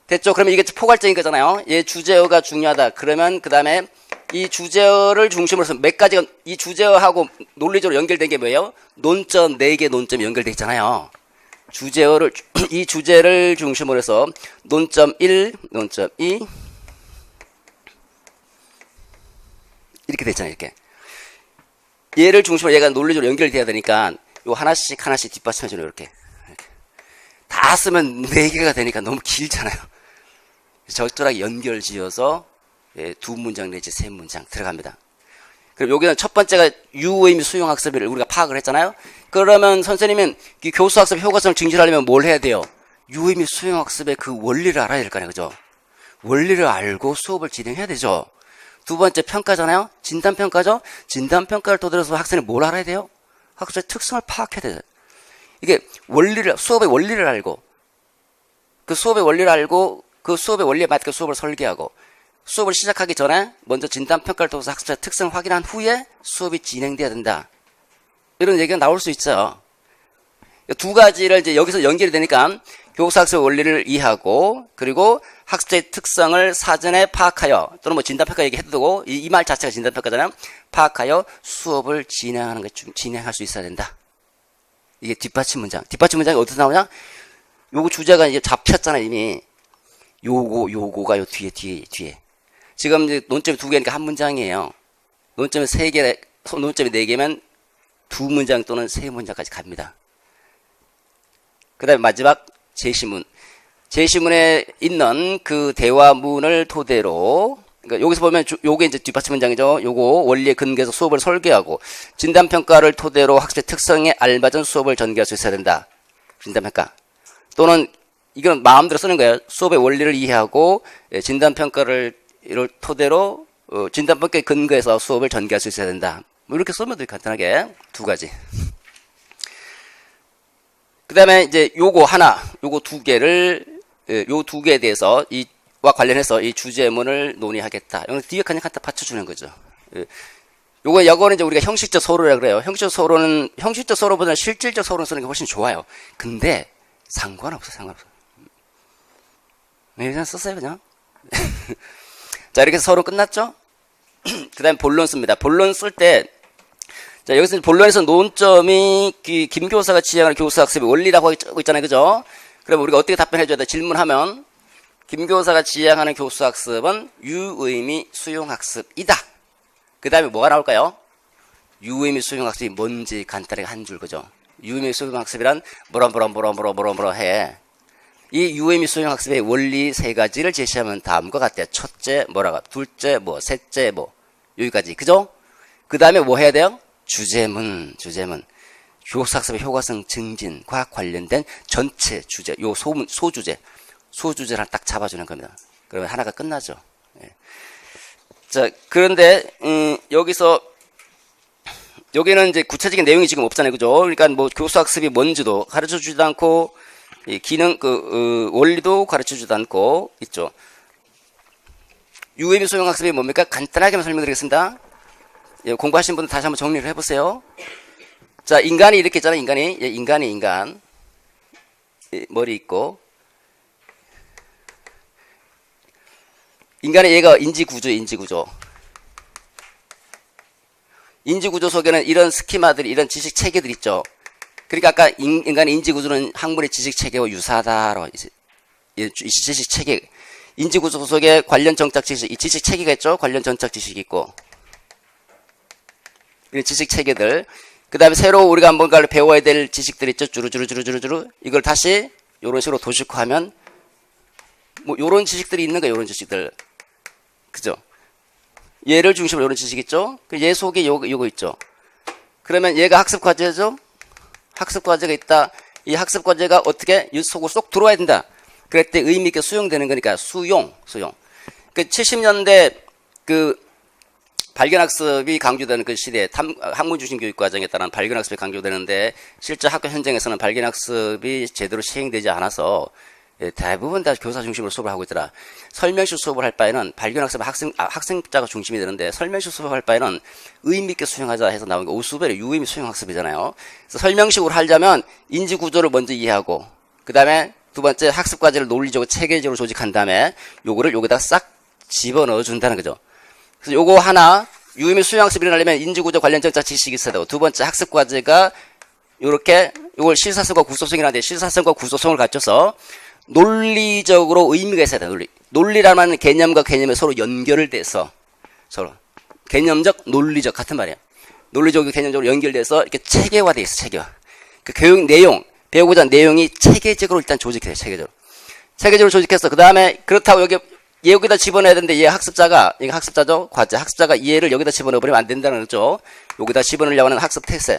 됐죠? 그러면 이게 포괄적인 거잖아요. 얘 주제어가 중요하다. 그러면 그 다음에 이 주제어를 중심으로 해서 몇 가지가, 이 주제어하고 논리적으로 연결된 게 뭐예요? 논점, 4개 논점이 연결되어 있잖아요. 주제어를, 이 주제를 중심으로 해서 논점 1, 논점 2, 이렇게 됐잖아요, 이렇게. 얘를 중심으로 얘가 논리적으로 연결돼야 되니까 요 하나씩 하나씩 뒷받침해주는 이렇게. 다 쓰면 4개가 되니까 너무 길잖아요. 적절하게 연결 지어서 2문장 내지 3문장 들어갑니다. 그럼 여기는 첫 번째가 유의미 수용학습을 우리가 파악을 했잖아요. 그러면 선생님은 이 교수학습 효과성을 증진하려면 뭘 해야 돼요? 유의미 수용학습의 그 원리를 알아야 될 거 아니에요, 그죠? 원리를 알고 수업을 진행해야 되죠. 두 번째 평가잖아요. 진단평가죠. 진단평가를 토대로 해서 학생이 뭘 알아야 돼요? 학생의 특성을 파악해야 돼요. 이게 원리를, 수업의 원리를 알고 그 수업의 원리를 알고 그 수업의 원리에 맞게 수업을 설계하고 수업을 시작하기 전에 먼저 진단평가를 통해서 학습자의 특성을 확인한 후에 수업이 진행돼야 된다. 이런 얘기가 나올 수 있죠. 두 가지를 이제 여기서 연결이 되니까 교수학습의 원리를 이해하고 그리고 학습자의 특성을 사전에 파악하여 또는 뭐 진단평가 얘기해도 되고 이 말 자체가 진단평가잖아요. 파악하여 수업을 진행하는 것 진행할 수 있어야 된다. 이게 뒷받침 문장. 뒷받침 문장이 어디서 나오냐? 요거 주제가 이제 잡혔잖아요, 이미. 요거가 요 뒤에. 지금 이제 논점이 2개니까 한 문장이에요. 논점이 3개, 논점이 4개면 2문장 또는 3문장까지 갑니다. 그 다음에 마지막 제시문. 제시문에 있는 그 대화문을 토대로, 그러니까 여기서 보면 요게 이제 뒷받침 문장이죠. 요거 원리에 근거해서 수업을 설계하고 진단평가를 토대로 학습의 특성에 알맞은 수업을 전개할 수 있어야 된다. 진단평가. 또는 이건 마음대로 쓰는 거예요. 수업의 원리를 이해하고 진단평가를 토대로 진단평가에 근거해서 수업을 전개할 수 있어야 된다. 뭐 이렇게 쓰면 돼, 간단하게. 2가지. 그 다음에 이제 요거 2개를, 요 2개에 대해서 와 관련해서 이 주제문을 논의하겠다. 이건 뒤에 그냥 갖다 받쳐주는 거죠. 요거는 이제 우리가 형식적 서로라 그래요. 형식적 서로보다는 실질적 서로를 쓰는 게 훨씬 좋아요. 근데 상관없어. 그냥 썼어요, 그냥. 자, 이렇게 해서 서로 끝났죠? 그 다음에 본론 씁니다. 본론 쓸 때, 자, 여기서 본론에서 논점이 김 교사가 지향하는 교수학습의 원리라고 하고 있잖아요, 그죠? 그럼 우리가 어떻게 답변해줘야 돼? 질문하면, 김 교사가 지향하는 교수학습은 유의미 수용학습이다. 그 다음에 뭐가 나올까요? 유의미 수용학습이 뭔지 간단하게 한 줄, 그죠? 유의미 수용학습이란 뭐라 해. 이 유의미 수용학습의 원리 3가지를 제시하면 다음과 같아요. 첫째 뭐라고, 둘째 뭐, 셋째 뭐, 여기까지, 그죠? 그 다음에 뭐 해야 돼요? 주제문. 교수학습의 효과성 증진과 관련된 전체 주제, 요 소주제를 딱 잡아주는 겁니다. 그러면 하나가 끝나죠. 예. 자, 그런데 여기는 이제 구체적인 내용이 지금 없잖아요, 그죠? 그러니까 뭐 교수학습이 뭔지도 가르쳐주지도 않고 기능 원리도 가르쳐주지도 않고 있죠. 유의미 수용학습이 뭡니까? 간단하게만 설명드리겠습니다. 예, 공부하신 분들 다시 한번 정리를 해보세요. 자, 인간이 이렇게 있잖아요, 인간. 예, 머리 있고. 인간의 얘가 인지구조. 인지구조 속에는 이런 스키마들이, 이런 지식 체계들 있죠. 그러니까 아까 인간의 인지구조는 학문의 지식 체계와 유사하다로 이 지식 체계, 인지구조 속에 관련 정착 지식, 이 지식 체계가 있죠? 관련 정착 지식이 있고. 이런 지식 체계들. 그 다음에 새로 우리가 뭔가를 배워야 될 지식들 있죠? 주르주르주르주르. 이걸 다시 이런 식으로 도식화하면, 뭐, 요런 지식들이 있는 거예요, 요런 지식들. 그죠? 얘를 중심으로 이런 지식 있죠? 얘 속에 요거 있죠? 그러면 얘가 학습 과제죠? 학습 과제가 있다. 이 학습 과제가 어떻게 이 속으로 쏙 들어와야 된다. 그럴 때 의미있게 수용되는 거니까 수용. 그 70년대 그 발견학습이 강조되는 그 시대에 학문주신 교육 과정에 따른 발견학습이 강조되는데 실제 학교 현장에서는 발견학습이 제대로 시행되지 않아서 대부분 다 교사 중심으로 수업을 하고 있더라. 설명식 수업을 할 바에는 발견학습은 학생자가 중심이 되는데 설명식 수업을 할 바에는 의미있게 수용하자 해서 나온 게 오수벨의 유의미 수용학습이잖아요. 그래서 설명식으로 하려면 인지구조를 먼저 이해하고 그 다음에 두 번째 학습과제를 논리적으로 체계적으로 조직한 다음에 요거를 여기다 싹 집어넣어 준다는 거죠. 그래서 요거 하나 유의미 수용학습이 일어나려면 인지구조 관련 정착 지식이 있어야 되고 두 번째 학습과제가 요렇게 요걸 실사성과 구조성이라는데 실사성과 구조성을 갖춰서 논리적으로 의미가 있어야 돼. 논리라는 개념과 개념이 서로 연결을 돼서 서로 개념적, 논리적 같은 말이에요. 논리적으로 개념적으로 연결돼서 이렇게 체계화돼 있어. 체계화. 그 교육 내용 배우고자 하는 내용이 체계적으로 일단 조직해요. 체계적으로 조직해서 그 다음에 그렇다고 여기다 집어넣어야 되는데 얘 학습자가 이게 학습자죠. 과제 학습자가 얘를 여기다 집어넣어 버리면 안 된다는 거죠. 여기다 집어넣으려고 하는 학습 태세.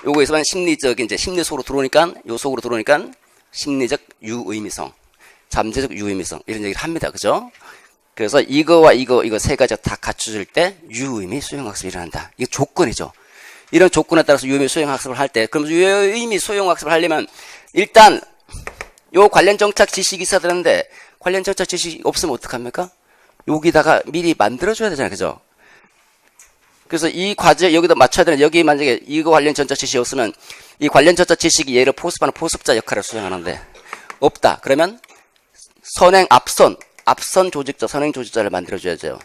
요거에서만 심리적인 이제 심리 속으로 들어오니까 요 속으로 들어오니까 심리적 유의미성, 잠재적 유의미성 이런 얘기를 합니다. 그죠? 그래서 이거와 이거 세 가지가 다 갖춰질 때 유의미 수용학습이 일어난다. 이게 조건이죠. 이런 조건에 따라서 유의미 수용학습을 할 때 그럼 유의미 수용학습을 하려면 일단 요 관련 정착 지식이 있어야 되는데 관련 정착 지식이 없으면 어떡합니까? 여기다가 미리 만들어줘야 되잖아요. 그죠? 그래서 이 과제 여기다 맞춰야 되는 여기 만약에 이거 관련 전자 지식이 없으면 이 관련 전자 지식이 얘를 포섭하는 포섭자 역할을 수행하는데 없다. 그러면 앞선 조직자, 선행 조직자를 만들어줘야죠.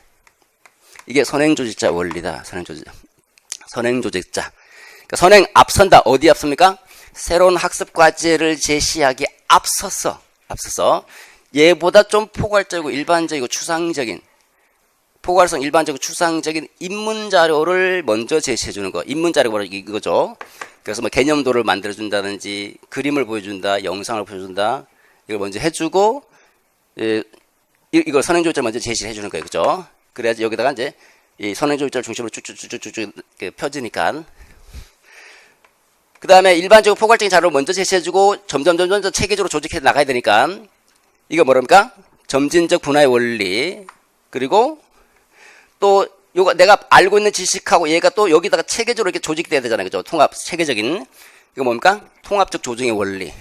이게 선행 조직자 원리다. 선행 조직자. 그러니까 선행 앞선다. 어디 앞섭니까? 새로운 학습 과제를 제시하기 앞서서 얘보다 좀 포괄적이고 일반적이고 추상적인 포괄성 일반적이고 추상적인 입문 자료를 먼저 제시해 주는 거. 입문 자료가 바로 이거죠. 그래서 뭐 개념도를 만들어 준다든지 그림을 보여준다, 영상을 보여준다. 이걸 먼저 해주고 이걸 선행조직자를 먼저 제시해 주는 거예요. 그죠? 그래야지 여기다가 이제 이 선행조직자를 중심으로 쭉쭉쭉쭉 펴지니까. 그 다음에 일반적으로 포괄적인 자료를 먼저 제시해주고 점점 체계적으로 조직해 나가야 되니까 이거 뭐랍니까? 점진적 분화의 원리. 그리고 또 요거 내가 알고 있는 지식하고 얘가 또 여기다가 체계적으로 이렇게 조직돼야 되잖아요. 그죠? 체계적인 이거 뭡니까? 통합적 조정의 원리.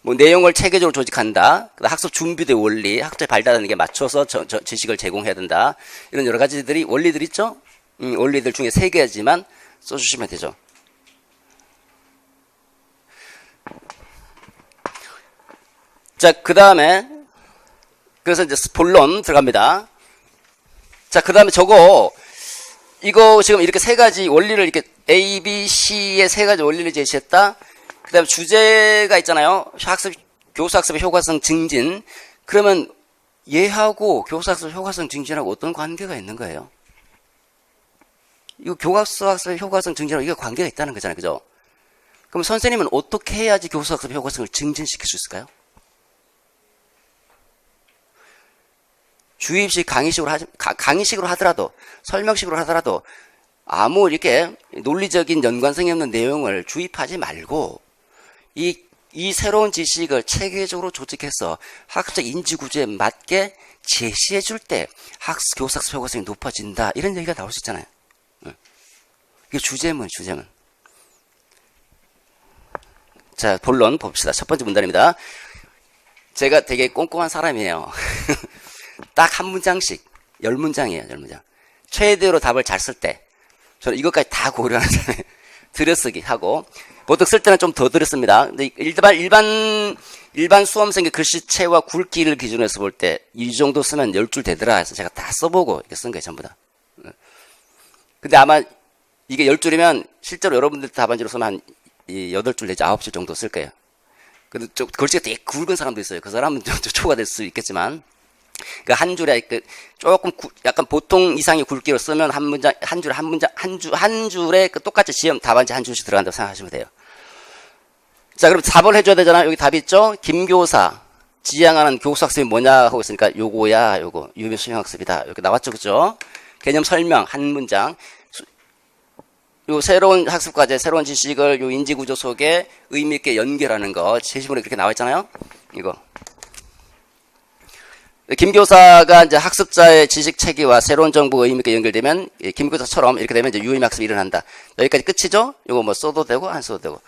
뭐 내용을 체계적으로 조직한다. 학습 준비대 원리, 학습에 발달하는 게 맞춰서 지식을 제공해야 된다. 이런 여러 가지들이 원리들 있죠? 원리들 중에 3개지만 써주시면 되죠. 자, 그 다음에 그래서 이제 본론 들어갑니다. 자, 그 다음에 이거 지금 이렇게 3가지 원리를 이렇게 A, B, C의 3가지 원리를 제시했다. 그 다음에 주제가 있잖아요. 교사학습의 효과성 증진. 그러면 얘하고 교사학습의 효과성 증진하고 어떤 관계가 있는 거예요? 이거 교사학습의 효과성 증진하고 이게 관계가 있다는 거잖아요. 그죠? 그럼 선생님은 어떻게 해야지 교사학습의 효과성을 증진시킬 수 있을까요? 주입식 강의식으로 하더라도 설명식으로 하더라도 아무 이렇게 논리적인 연관성이 없는 내용을 주입하지 말고 이 새로운 지식을 체계적으로 조직해서 학습적 인지구조에 맞게 제시해 줄 때 교사학습 효과성이 높아진다. 이런 얘기가 나올 수 있잖아요. 이게 주제문. 자, 본론 봅시다. 첫 번째 문단입니다. 제가 되게 꼼꼼한 사람이에요. 딱 한 문장씩 10문장이에요. 10문장. 최대로 답을 잘 쓸 때 저는 이것까지 다 고려하잖아요. 들여쓰기 하고 보통 쓸 때는 좀 더 들였습니다. 근데 일반 수험생의 글씨체와 굵기를 기준으로 해서 볼 때 이 정도 쓰면 10줄 되더라 해서 제가 다 써보고 이렇게 쓴 거예요. 전부 다. 근데 아마 이게 10줄이면 실제로 여러분들 답안지로 쓰면 한 이 8줄 내지 9줄 정도 쓸 거예요. 근데 좀 글씨가 되게 굵은 사람도 있어요. 그 사람은 좀 초가 될 수 있겠지만, 그 한 줄에 그 조금 약간 보통 이상의 굵기로 쓰면 한 문장, 한 줄에 한 문장, 한 줄에 그 똑같이 시험 답안지 한 줄씩 들어간다고 생각하시면 돼요. 자, 그럼 답을 해줘야 되잖아. 여기 답이 있죠? 김교사 지향하는 교수 학습이 뭐냐 하고 있으니까 요거야, 요거. 유미 수행학습이다. 이렇게 나왔죠, 그죠? 개념 설명, 한 문장. 요 새로운 학습과제, 새로운 지식을 요 인지구조 속에 의미있게 연결하는 거. 제시문에 그렇게 나와 있잖아요? 이거. 김 교사가 이제 학습자의 지식 체계와 새로운 정보가 의미있게 연결되면, 김 교사처럼 이렇게 되면 이제 유의미 학습이 일어난다. 여기까지 끝이죠? 요거 뭐 써도 되고, 안 써도 되고.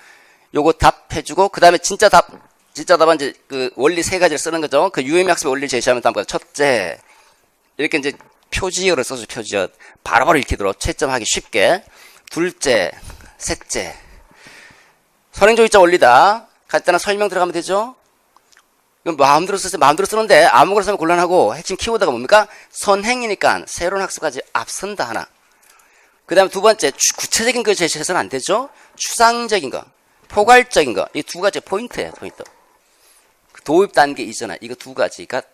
요거 답해주고, 그 다음에 진짜 답은 이제 그 원리 3가지를 쓰는 거죠. 그 유의미 학습의 원리를 제시하면 다음과 첫째, 이렇게 이제 표지어를 써서 표지어. 바로바로 읽히도록 채점하기 쉽게. 둘째, 셋째. 선행조기자 원리다. 간단한 설명 들어가면 되죠? 이건 마음대로 쓰세요. 마음대로 쓰는데 아무거나 쓰면 곤란하고 핵심 키워드가 뭡니까? 선행이니까 새로운 학습까지 앞선다 하나. 그 다음에 두 번째, 구체적인 거 제시해서는 안 되죠? 추상적인 거, 포괄적인 거. 이 2가지 포인트예요, 포인트. 도입 단계 이전에 이거 2가지가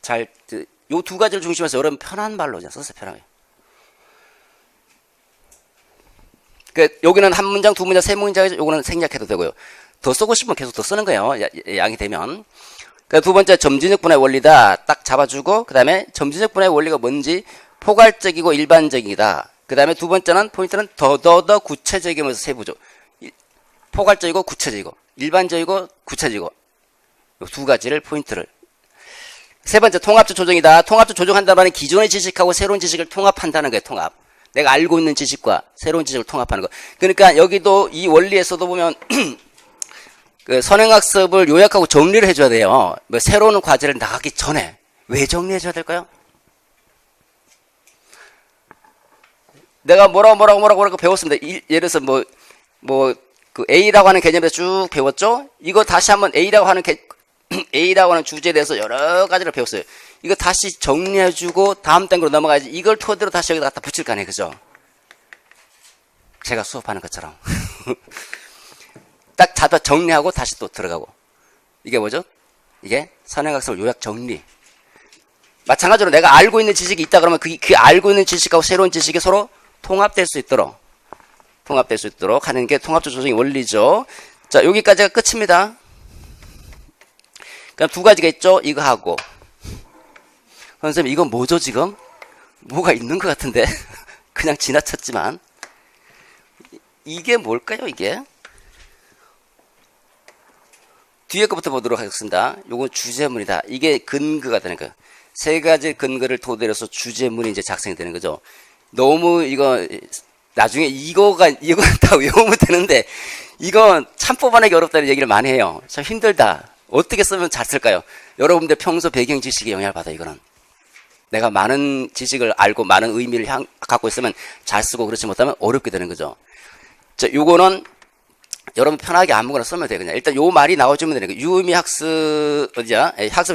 잘, 요 2가지를 중심해서 여러분 편한 말로 그냥 썼어요, 편하게. 여기는 한 문장, 2문장, 3문장이죠. 요거는 생략해도 되고요. 더 쓰고 싶으면 계속 더 쓰는 거예요. 양이 되면. 두 번째, 점진적 분해 원리다. 딱 잡아주고, 그 다음에 점진적 분해 원리가 뭔지 포괄적이고 일반적이다. 그 다음에 두 번째는 포인트는 더 구체적이면서 세부죠. 포괄적이고 구체적이고, 일반적이고 구체적이고. 요 2가지를 포인트를. 세 번째, 통합적 조정이다. 통합적 조정한다는 말은 기존의 지식하고 새로운 지식을 통합한다는 거예요, 통합. 내가 알고 있는 지식과 새로운 지식을 통합하는 거. 그러니까 여기도 이 원리에서도 보면 그 선행학습을 요약하고 정리를 해줘야 돼요. 뭐 새로운 과제를 나가기 전에. 왜 정리해줘야 될까요? 내가 뭐라고 배웠습니다. 예를 들어서 그 A라고 하는 개념에서 쭉 배웠죠? 이거 다시 한번 A라고 하는 주제에 대해서 여러 가지를 배웠어요. 이거 다시 정리해주고 다음 단계로 넘어가야지. 이걸 토대로 다시 여기다 갖다 붙일 거 아니에요, 그죠? 제가 수업하는 것처럼. 딱 잡아 정리하고 다시 또 들어가고. 이게 뭐죠? 이게 선행학습을 요약 정리. 마찬가지로 내가 알고 있는 지식이 있다 그러면 그 알고 있는 지식하고 새로운 지식이 서로 통합될 수 있도록 하는 게 통합적 조정의 원리죠. 자, 여기까지가 끝입니다. 그럼 2가지가 있죠? 이거 하고. 선생님, 이건 뭐죠, 지금? 뭐가 있는 것 같은데? 그냥 지나쳤지만. 이게 뭘까요, 이게? 뒤에 거부터 보도록 하겠습니다. 요건 주제문이다. 이게 근거가 되는 거예요. 3가지 근거를 토대로 해서 주제문이 이제 작성이 되는 거죠. 너무 나중에 이거 다 외우면 되는데, 이건 참 뽑아내기 어렵다는 얘기를 많이 해요. 참 힘들다. 어떻게 쓰면 잘 쓸까요? 여러분들 평소 배경 지식에 영향을 받아, 이거는. 내가 많은 지식을 알고 많은 의미를 갖고 있으면 잘 쓰고 그렇지 못하면 어렵게 되는 거죠. 자, 요거는 여러분 편하게 아무거나 쓰면 돼요. 그냥 일단 요 말이 나와주면 되는 거예요. 유의미 학습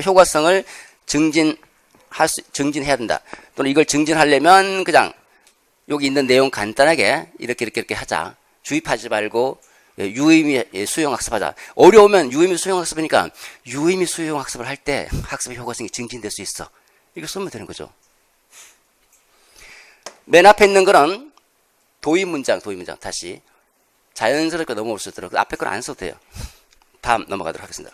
효과성을 증진해야 된다. 또는 이걸 증진하려면 그냥 여기 있는 내용 간단하게 이렇게 하자. 주입하지 말고 유의미 수용학습하자. 어려우면 유의미 수용학습이니까 유의미 수용학습을 할 때 학습의 효과성이 증진될 수 있어. 이거 쓰면 되는 거죠. 맨 앞에 있는 거는 도입 문장 다시 자연스럽게 넘어올 수 있도록 앞에 건 안 써도 돼요. 다음 넘어가도록 하겠습니다.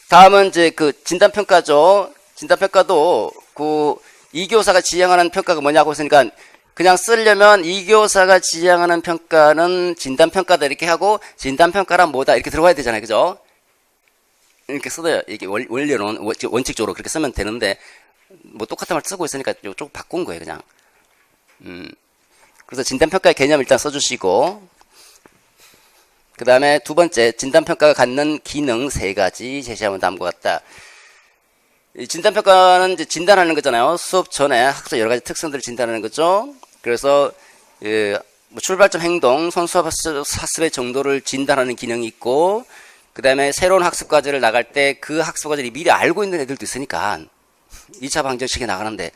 다음은 이제 그 진단평가죠. 진단평가도 이 교사가 지향하는 평가가 뭐냐고 했으니까 그냥 쓰려면 이 교사가 지향하는 평가는 진단평가다 이렇게 하고 진단평가란 뭐다 이렇게 들어가야 되잖아요. 그죠? 이렇게 써요. 이게 원리로는 원칙적으로 그렇게 쓰면 되는데 뭐 똑같은 말 쓰고 있으니까 조금 바꾼 거예요. 그냥. 그래서 진단평가의 개념 일단 써주시고 그 다음에 두 번째 진단평가가 갖는 기능 3가지 제시하면 다음과 같다. 이 진단평가는 이제 진단하는 거잖아요. 수업 전에 학습 여러 가지 특성들을 진단하는 거죠. 그래서 뭐 출발점 행동, 선수업 학습의 정도를 진단하는 기능이 있고 그 다음에 새로운 학습 과제를 나갈 때 그 학습 과제를 미리 알고 있는 애들도 있으니까 2차 방정식에 나가는데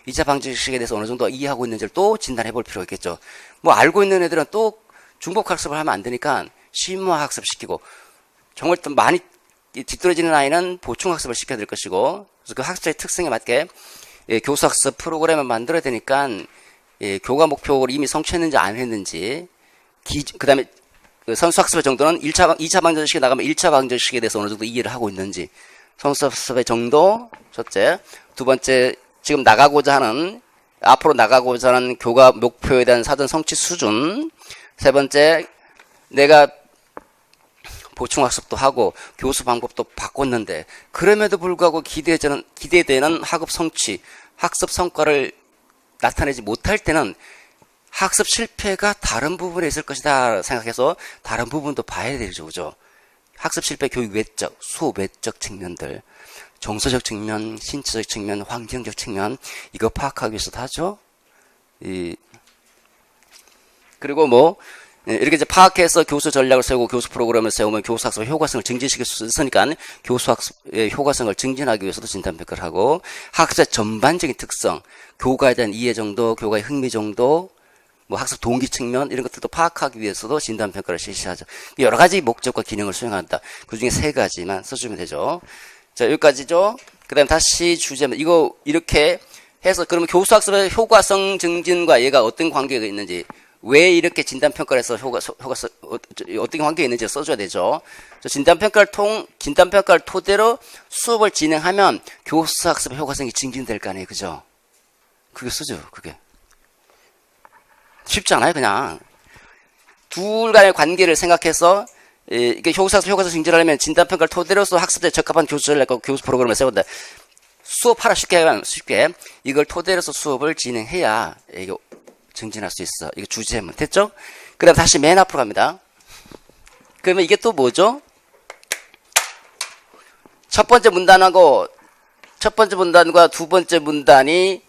2차 방정식에 대해서 어느 정도 이해하고 있는지를 또 진단해 볼 필요가 있겠죠. 뭐 알고 있는 애들은 또 중복 학습을 하면 안 되니까 심화 학습시키고 정말 또 많이 뒤떨어지는 아이는 보충 학습을 시켜야 될 것이고 그래서 그 학습의 특성에 맞게 교수 학습 프로그램을 만들어야 되니까 교과 목표를 이미 성취했는지 안 했는지 그 다음에 선수 학습의 정도는 2차 방정식에 나가면 1차 방정식에 대해서 어느 정도 이해를 하고 있는지 선수 학습의 정도 첫째 두 번째 지금 앞으로 나가고자 하는 교과 목표에 대한 사전 성취 수준 세 번째 내가 보충학습도 하고 교수 방법도 바꿨는데 그럼에도 불구하고 기대되는 학업 성취, 학습 성과를 나타내지 못할 때는 학습 실패가 다른 부분에 있을 것이다 생각해서 다른 부분도 봐야 되죠. 그죠? 학습 실패 교육 외적, 수업 외적 측면들 정서적 측면, 신체적 측면, 환경적 측면 이거 파악하기 위해서도 하죠. 그리고 뭐 이렇게 이제 파악해서 교수 전략을 세우고 교수 프로그램을 세우면 교수 학습의 효과성을 증진시킬 수 있으니까 교수 학습의 효과성을 증진하기 위해서도 진단평가를 하고 학습의 전반적인 특성, 교과에 대한 이해 정도, 교과의 흥미 정도, 뭐 학습 동기 측면 이런 것들도 파악하기 위해서도 진단평가를 실시하죠. 여러 가지 목적과 기능을 수행한다. 그 중에 세 가지만 써주면 되죠. 자, 여기까지죠. 그 다음에 다시 주제는 이거 이렇게 해서 그러면 교수 학습의 효과성 증진과 얘가 어떤 관계가 있는지 왜 이렇게 진단평가를 해서 어떤 관계가 있는지 써줘야 되죠. 진단평가를 토대로 수업을 진행하면 교수 학습의 효과성이 증진될 거 아니에요. 그죠? 그게 쓰죠. 그게. 쉽지 않아요. 그냥. 둘 간의 관계를 생각해서 이게 교수 학습 효과성 증진하려면 진단평가를 토대로서 학습에 적합한 교수 전략과 교수 프로그램을 세운다. 수업하라 쉽게 이걸 토대로서 수업을 진행해야 이게 증진할 수 있어. 이거 주제문. 됐죠? 그 다음 다시 맨 앞으로 갑니다. 그러면 이게 또 뭐죠? 첫 번째 문단과 두 번째 문단이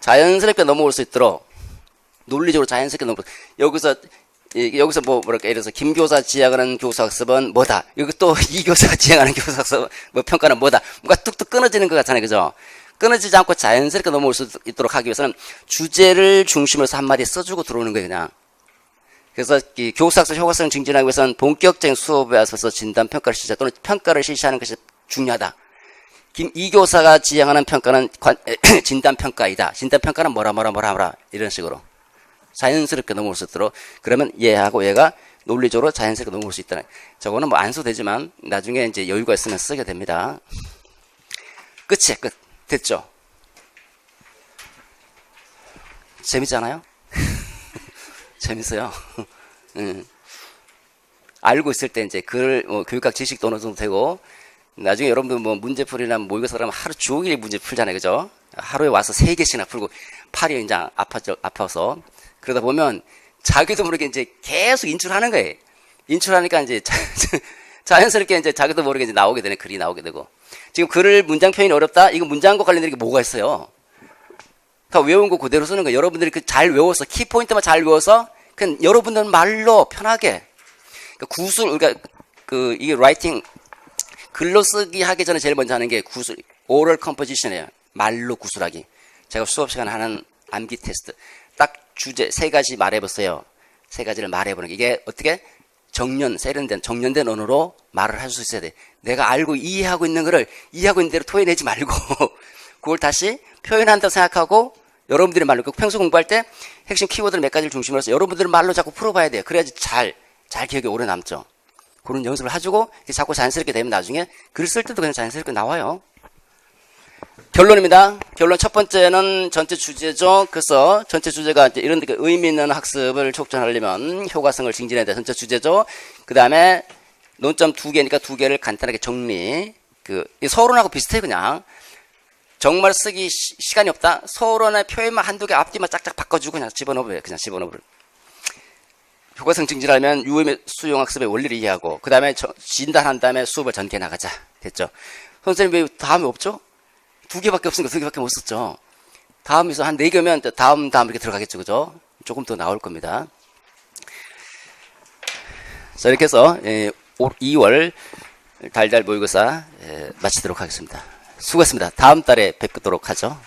자연스럽게 넘어올 수 있도록 논리적으로 자연스럽게 넘어올 수 있도록 여기서 뭐랄까 예를 들어서 김 교사 지향하는 교수학습은 뭐다. 여기 또 이 교사가 지향하는 교수학습 평가는 뭐다. 뭔가 뚝뚝 끊어지는 것 같잖아요. 그죠? 끊어지지 않고 자연스럽게 넘어올 수 있도록 하기 위해서는 주제를 중심으로 해서 한마디 써주고 들어오는 거예요, 그냥. 그래서 이 교수학습 효과성 증진하기 위해서는 본격적인 수업에 앞서서 진단평가를 실시하다 또는 평가를 실시하는 것이 중요하다. 이 교사가 지향하는 평가는 진단평가이다. 진단평가는 뭐라 이런 식으로 자연스럽게 넘어올 수 있도록 그러면 얘하고 얘가 논리적으로 자연스럽게 넘어올 수 있다는 저거는 뭐 안 써도 되지만 나중에 이제 여유가 있으면 쓰게 됩니다. 끝이에요. 끝. 됐죠? 재밌잖아요? 재밌어요. 알고 있을 때 이제 교육학 지식도 어느 정도 되고 나중에 여러분들 뭐 문제풀이나 모의고사 그러면 하루 종일 문제 풀잖아요. 그죠? 하루에 와서 3개씩이나 풀고 팔이 이제 아파서 그러다 보면 자기도 모르게 이제 계속 인출하는 거예요. 인출하니까 이제 자연스럽게 이제 자기도 모르게 이제 나오게 되네. 글이 나오게 되고. 지금 글을 문장 표현이 어렵다? 이거 문장과 관련된 게 뭐가 있어요? 다 외운 거 그대로 쓰는 거예요. 여러분들이 잘 외워서, 키포인트만 잘 외워서, 그냥 여러분들 말로 편하게. 그러니까 이게 라이팅, 글로 쓰기 하기 전에 제일 먼저 하는 게 오럴 컴포지션이에요. 말로 구술하기. 제가 수업 시간에 하는 암기 테스트. 딱 주제 3가지 말해보세요. 3가지를 말해보는 게. 이게 어떻게? 세련된, 정련된 언어로 말을 할 수 있어야 돼. 내가 알고 이해하고 있는 거를 이해하고 있는 대로 토해내지 말고, 그걸 다시 표현한다고 생각하고, 여러분들의 말로, 평소 공부할 때 핵심 키워드를 몇 가지를 중심으로 해서 여러분들의 말로 자꾸 풀어봐야 돼요. 그래야지 잘 기억에 오래 남죠. 그런 연습을 해주고, 자꾸 자연스럽게 되면 나중에 글 쓸 때도 그냥 자연스럽게 나와요. 결론입니다. 결론 첫 번째는 전체 주제죠. 그래서 전체 주제가 이제 이런 데 의미 있는 학습을 촉진하려면 효과성을 증진해야 돼. 전체 주제죠. 그 다음에 논점 2개니까 2개를 간단하게 정리. 서론하고 비슷해 그냥. 정말 쓰기 시간이 없다. 서론의 표현만 한두 개 앞뒤만 짝짝 바꿔주고 그냥 집어넣어버려요. 효과성 증진하려면 유의미 수용학습의 원리를 이해하고 그 다음에 진단한 다음에 수업을 전개 나가자. 됐죠. 선생님 왜 다음이 없죠? 2개밖에 없으니까 2개밖에 못 썼죠. 다음에서 한 4개면 다음 이렇게 들어가겠죠. 그죠? 조금 더 나올 겁니다. 자, 이렇게 해서 2월 달달 모의고사 마치도록 하겠습니다. 수고했습니다. 다음 달에 뵙도록 하죠.